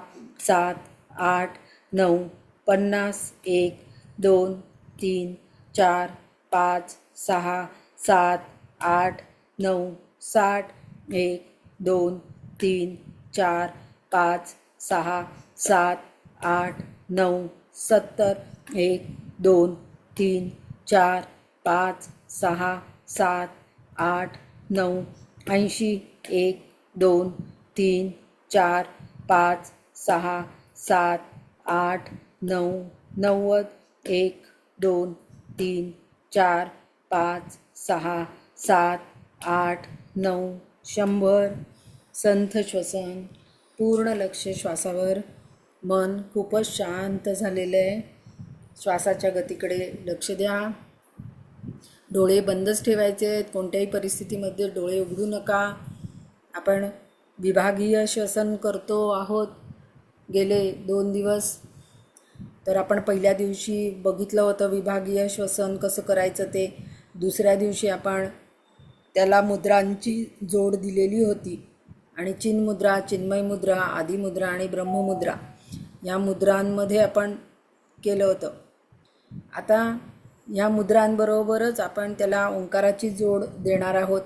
7 8 9 50 1 2 3 4 5 6 7 8 9 60 1 2 3 4 5 6 7 8 9 70 1 2 3 4 5 6 7 8 9 80 1 2 3 4 5 6 7 8 9 90 1 2 3 4 5 6 7 8 9 100. संथ श्वसन. पूर्ण लक्ष श्वासावर. मन खूपच शांत झालेलं आहे. श्वासाच्या गतीकडे लक्ष द्या. डोळे बंदच ठेवायचे आहेत. कोणत्याही परिस्थितीमध्ये डोळे उघडू नका. आपण विभागीय श्वसन करतो आहोत गेले 2 दिवस. तर आपण पहिल्या दिवशी बघितलं होतं विभागीय श्वसन कसं करायचं ते. दुसऱ्या दिवशी आपण त्याला मुद्रांची जोड दिलेली होती आणि चिन्मुद्रा, चिन्मय मुद्रा, आदिमुद्रा आणि ब्रह्ममुद्रा या मुद्रांमध्ये आपण केलं होतं. आता या मुद्रांबरोबरच आपण त्याला ओंकाराची जोड देणार आहोत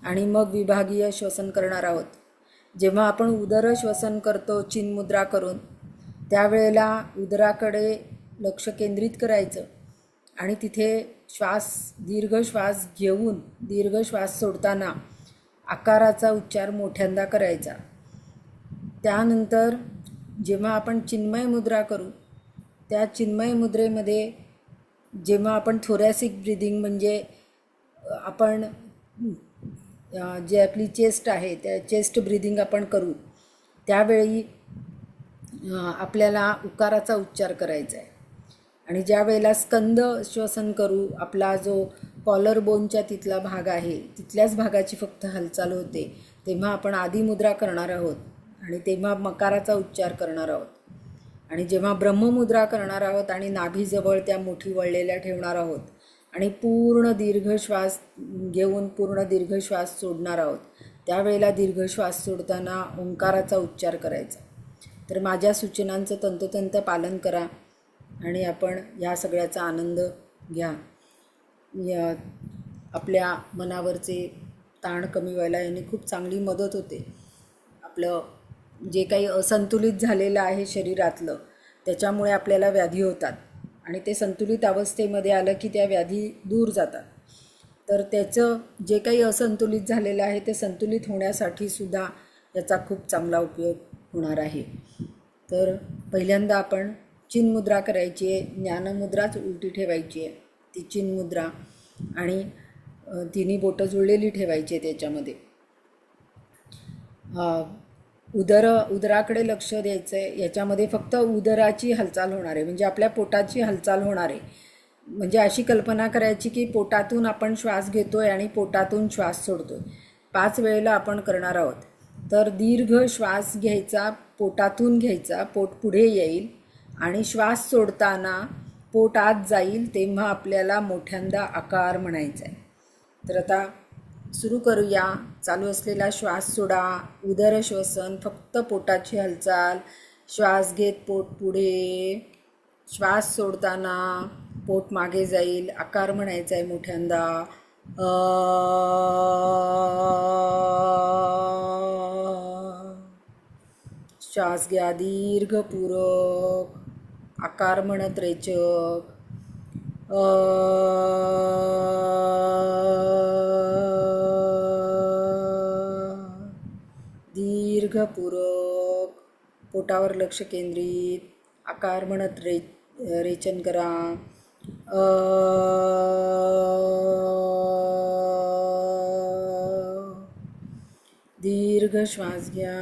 आणि मग विभागीय श्वसन करणार आहोत. जेव्हा आपण उदर श्वसन करतो चिन्मुद्रा करून, त्यावेळेला उदराकडे लक्ष केंद्रित करायचं आणि तिथे दीर्घ श्वास घेऊन दीर्घ श्वास सोडताना आकाराचा उच्चार मोठ्यांदा करायचा. त्यानंतर जेव्हा आपण चिन्मय मुद्रा करू, त्या चिन्मय मुद्रेमध्ये जेव्हा आपण थोरॅसिक ब्रिदिंग म्हणजे आपण जे आपली चेस्ट आहे त्या चेस्ट ब्रिदिंग आपण करू, त्यावेळी आपल्याला उकाराचा उच्चार करायचा आहे. आणि ज्या वेळेला स्कंद श्वसन करू, आपला जो कॉलर बोनच्या तिथला भाग आहे तिथल्याच भागाची फक्त हालचाल होते, तेव्हा आपण आदिमुद्रा करणार आहोत आणि तेव्हा मकाराचा उच्चार करणार आहोत. आणि जेव्हा ब्रह्ममुद्रा करणार आहोत आणि नाभीजवळ त्या मुठी वळलेल्या ठेवणार आहोत आणि पूर्ण दीर्घ श्वास घेऊन पूर्ण दीर्घ श्वास सोडणार आहोत, त्यावेळेला दीर्घ श्वास सोडताना ओंकाराचा उच्चार करायचा. तर माझ्या सूचनांचं तंतोतंत पालन करा आणि आपण या सगळ्याचा आनंद घ्या. आपल्या मनावरचे ताण कमी व्हायला याने खूप चांगली मदत होते. आपलं जे काही असंतुलित झालेलं आहे शरीरातलं, त्याच्यामुळे आपल्याला व्याधी होतात आणि ते संतुलित अवस्थेमध्ये आलं की त्या व्याधी दूर जातात. तर त्याचं जे काही असंतुलित झालेलं आहे ते संतुलित होण्यासाठी सुद्धा याचा खूप चांगला उपयोग होणार आहे. तर पहिल्यांदा आपण चिन्मुद्रा करायची आहे. ज्ञानमुद्राच उलटी ठेवायची आहे, ती चिन्मुद्रा, आणि तिन्ही बोटं जुळलेली ठेवायची आहे. त्याच्यामध्ये उदराकडे लक्ष द्यायचं आहे. याच्यामध्ये फक्त उदराची हालचाल होणार आहे, म्हणजे आपल्या पोटाची हालचाल होणार आहे. म्हणजे अशी कल्पना करायची की पोटातून आपण श्वास घेतोय आणि पोटातून श्वास सोडतोय. 5 वेळेला आपण करणार आहोत. तर दीर्घ श्वास घ्यायचा, पोटातून घ्यायचा, पोट पुढे येईल आणि श्वास सोडताना पोट आत जाईल, तेव्हा आपल्याला मोठ्यांदा आकार म्हणायचा आहे. तर आता सुरू करूया. चालू असलेला श्वास सोडा, उदर श्वसन, फक्त पोटाची हालचाल. श्वास घेत पोट पुढे, श्वास सोडताना पोट मागे जाईल, आकार म्हणायचा आहे मोठ्यांदा. श्वास घ्या दीर्घपूरक, आकार म्हणत रेचक. दीर्घपूरक, पोटावर लक्ष केंद्रित, आकार म्हणत रेचन करा. दीर्घ श्वास घ्या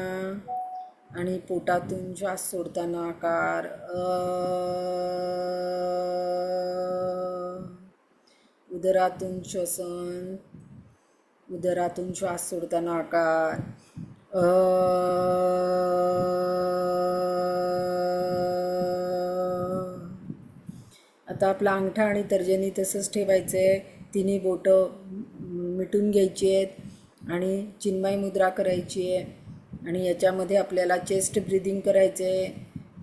आणि पोटातून श्वास सोडताना आकार. उदरातून श्वसन, उदरातून श्वास सोडताना आकार. आता आपला अंगठा आणि तर्जनी तसंच ठेवायचं आहे. तिन्ही बोटं मिटून घ्यायची आहेत आणि चिन्मय मुद्रा करायची आहे. आणि याच्यामध्ये आपल्याला चेस्ट ब्रिदिंग करायचं आहे,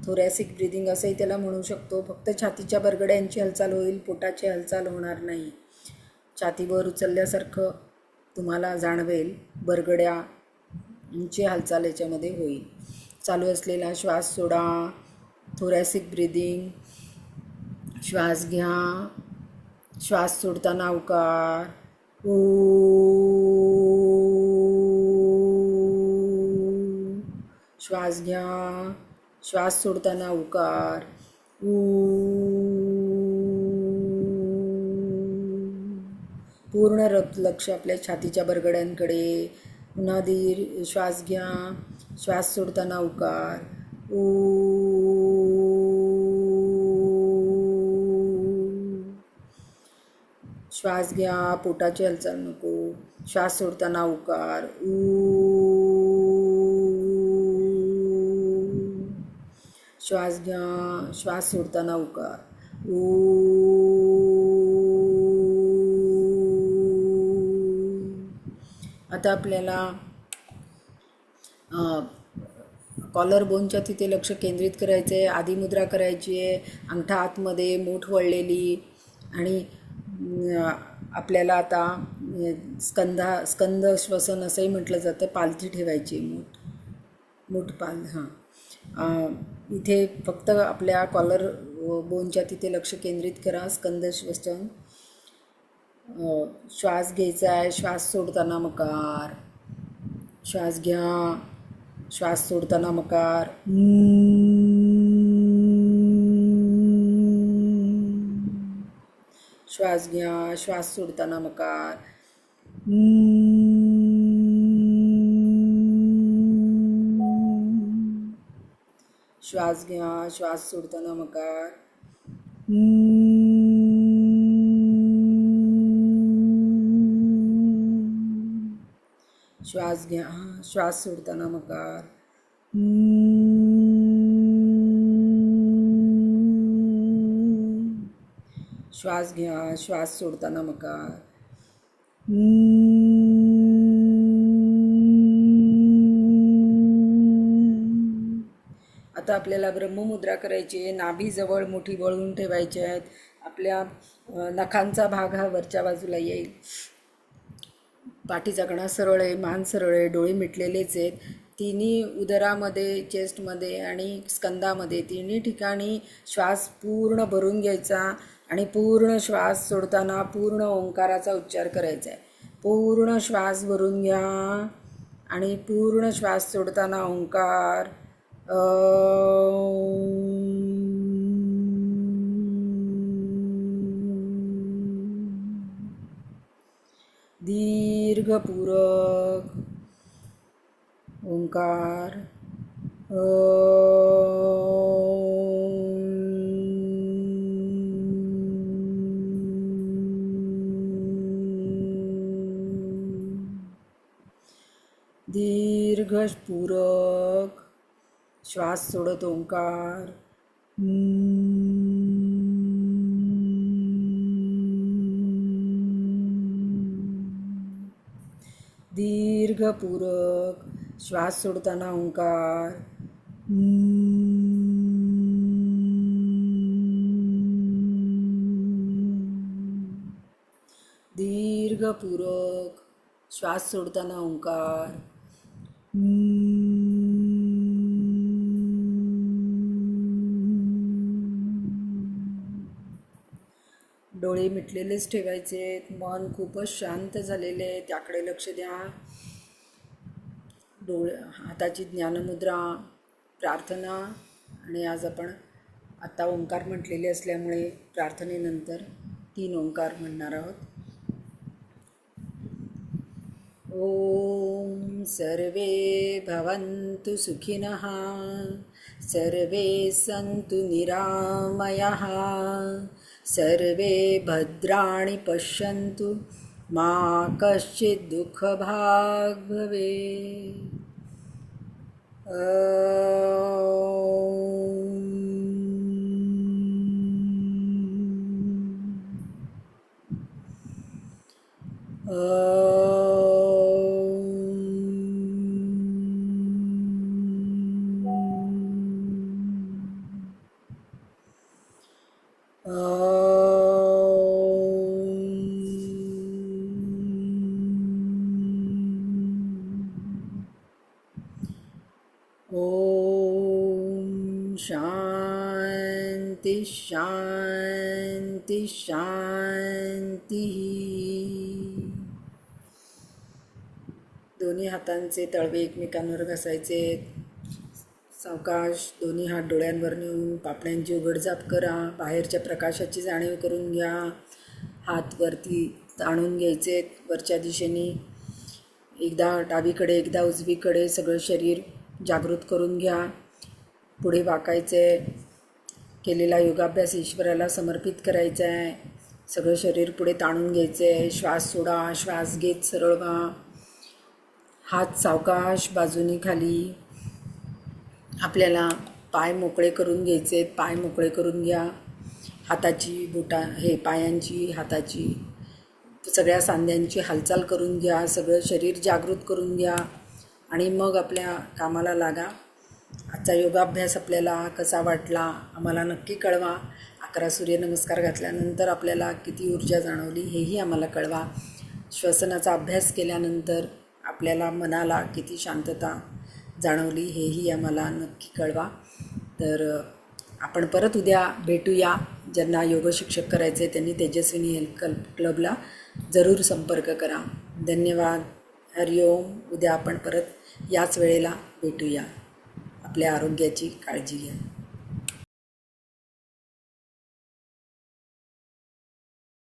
थोरॅसिक ब्रिदिंग असंही त्याला म्हणू शकतो. फक्त छातीच्या बरगड्यांची हालचाल होईल, पोटाची हालचाल होणार नाही. छातीवर उचलल्यासारखं तुम्हाला जाणवेल, बरगड्यांची हालचाल याच्यामध्ये होईल. चालू असलेला श्वास सोडा, थोरॅसिक ब्रिदिंग. श्वास घ्या, श्वास सोडताना अवकार. श्वास घ्या, श्वास सोडताना उकार. पूर्ण लक्ष आपल्या छातीच्या बरगड्यांकडे. पुन्हा श्वास घ्या, श्वास सोडताना उकार. श्वास घ्या, पोटाची हालचाल नको. श्वास सोडताना उकार. श्वास घ्या, श्वास सोडताना उकार. आता आपल्याला कॉलर बोनच्या तिथे लक्ष केंद्रित करायचं आहे. आदिमुद्रा करायची आहे. अंगठा आतमध्ये, मूठ वळलेली, आणि आपल्याला आता स्कंद श्वसन असंही म्हटलं जातं. पालथी ठेवायची, मूठ पाल. इथे फक्त आपल्या कॉलर बोनच्या तिथे लक्ष केंद्रित करा. स्कंद श्वसन. श्वास घ्यायचा आहे, श्वास सोडताना मकार. श्वास घ्या, श्वास सोडताना मकार. श्वास घ्या, श्वास सोडताना मकार. श्वास घ्या, श्वास सोडताना मकार. श्वास घ्या, श्वास सोडताना मकार. श्वास घ्या, श्वास सोडताना मकार. आता आपल्याला ब्रह्ममुद्रा करायची आहे. नाभीजवळ मुठी वळून ठेवायची आहेत. आपल्या नखांचा भाग हा वरच्या बाजूला येईल. पाठीचा कणा सरळ आहे, मान सरळ आहे, डोळे मिटलेलेच आहेत. तिन्ही उदरामध्ये, चेस्टमध्ये आणि स्कंदामध्ये तिन्ही ठिकाणी श्वास पूर्ण भरून घ्यायचा. आणि पूर्ण श्वास सोडताना पूर्ण ओंकाराचा उच्चार करायचा आहे. पूर्ण श्वास भरून घ्या आणि पूर्ण श्वास सोडताना ओंकार दीर्घपूरक ओंकार दीर्घपूरक श्वास सोडत ओंकार दीर्घपूरक श्वास सोडताना ओंकार दीर्घपूरक श्वास सोडताना ओंकार डोळे मिटलेलेच ठेवायचे. मन खूपच शांत झालेले आहे, त्याकडे लक्ष द्या. हाताची ज्ञानमुद्रा, प्रार्थना. आणि आज आपण आत्ता ओंकार म्हटलेले असल्यामुळे प्रार्थनेनंतर 3 ओंकार म्हणणार आहोत. ओम सर्वे भवन्तु सुखिनः, सर्वे सन्तु निरामयाः, सर्वे भद्राणि पश्यन्तु, मा कश्चित् दुःखभाग् भवेत्. ओम शांति शांति शांति. दोन्ही हातांचे तळवे एकमेकांवर घासायचे. सावकाश दोन्ही हात डोळ्यांवर नेऊन पापण्यांची उघडझाप करा. बाहेरच्या प्रकाशाची जाणीव करून घ्या. हात वरती ताणून घ्यायचे वरच्या दिशेने. एकदा डावीकडे एकदा उजवीकडे सगळं शरीर जागृत करून घ्या. पुढे वाकायचे. केलेला योगाभ्यास ईश्वराला समर्पित करायचा आहे. सगळं शरीर पुढे ताणून घ्यायचं आहे. श्वास सोडा. श्वास घेत सरळ व्हा. हात सावकाश बाजूनी खाली. आपल्याला पाय मोकळे करून घ्यायचे. पाय मोकळे करून घ्या. हाताची पायांची हाताची सगळ्या सांध्यांची हालचाल करून घ्या. सगळं शरीर जागृत करून घ्या आणि मग आपल्या कामाला लागा. आजचा योगाभ्यास आपल्याला कसा वाटला आम्हाला नक्की कळवा. 11 सूर्यनमस्कार घातल्यानंतर आपल्याला किती ऊर्जा जाणवली हेही आम्हाला कळवा. श्वसनाचा अभ्यास केल्यानंतर आपल्याला मनाला किती शांतता जाणवली हेही आम्हाला नक्की कळवा. तर आपण परत उद्या भेटूया. ज्यांना योग शिक्षक करायचे त्यांनी तेजस्विनी हेल्थ क्लबला जरूर संपर्क करा. धन्यवाद. हरिओम. उद्या आपण परत याच वेळेला भेटूया. आपल्या आरोग्याची काळजी घ्या.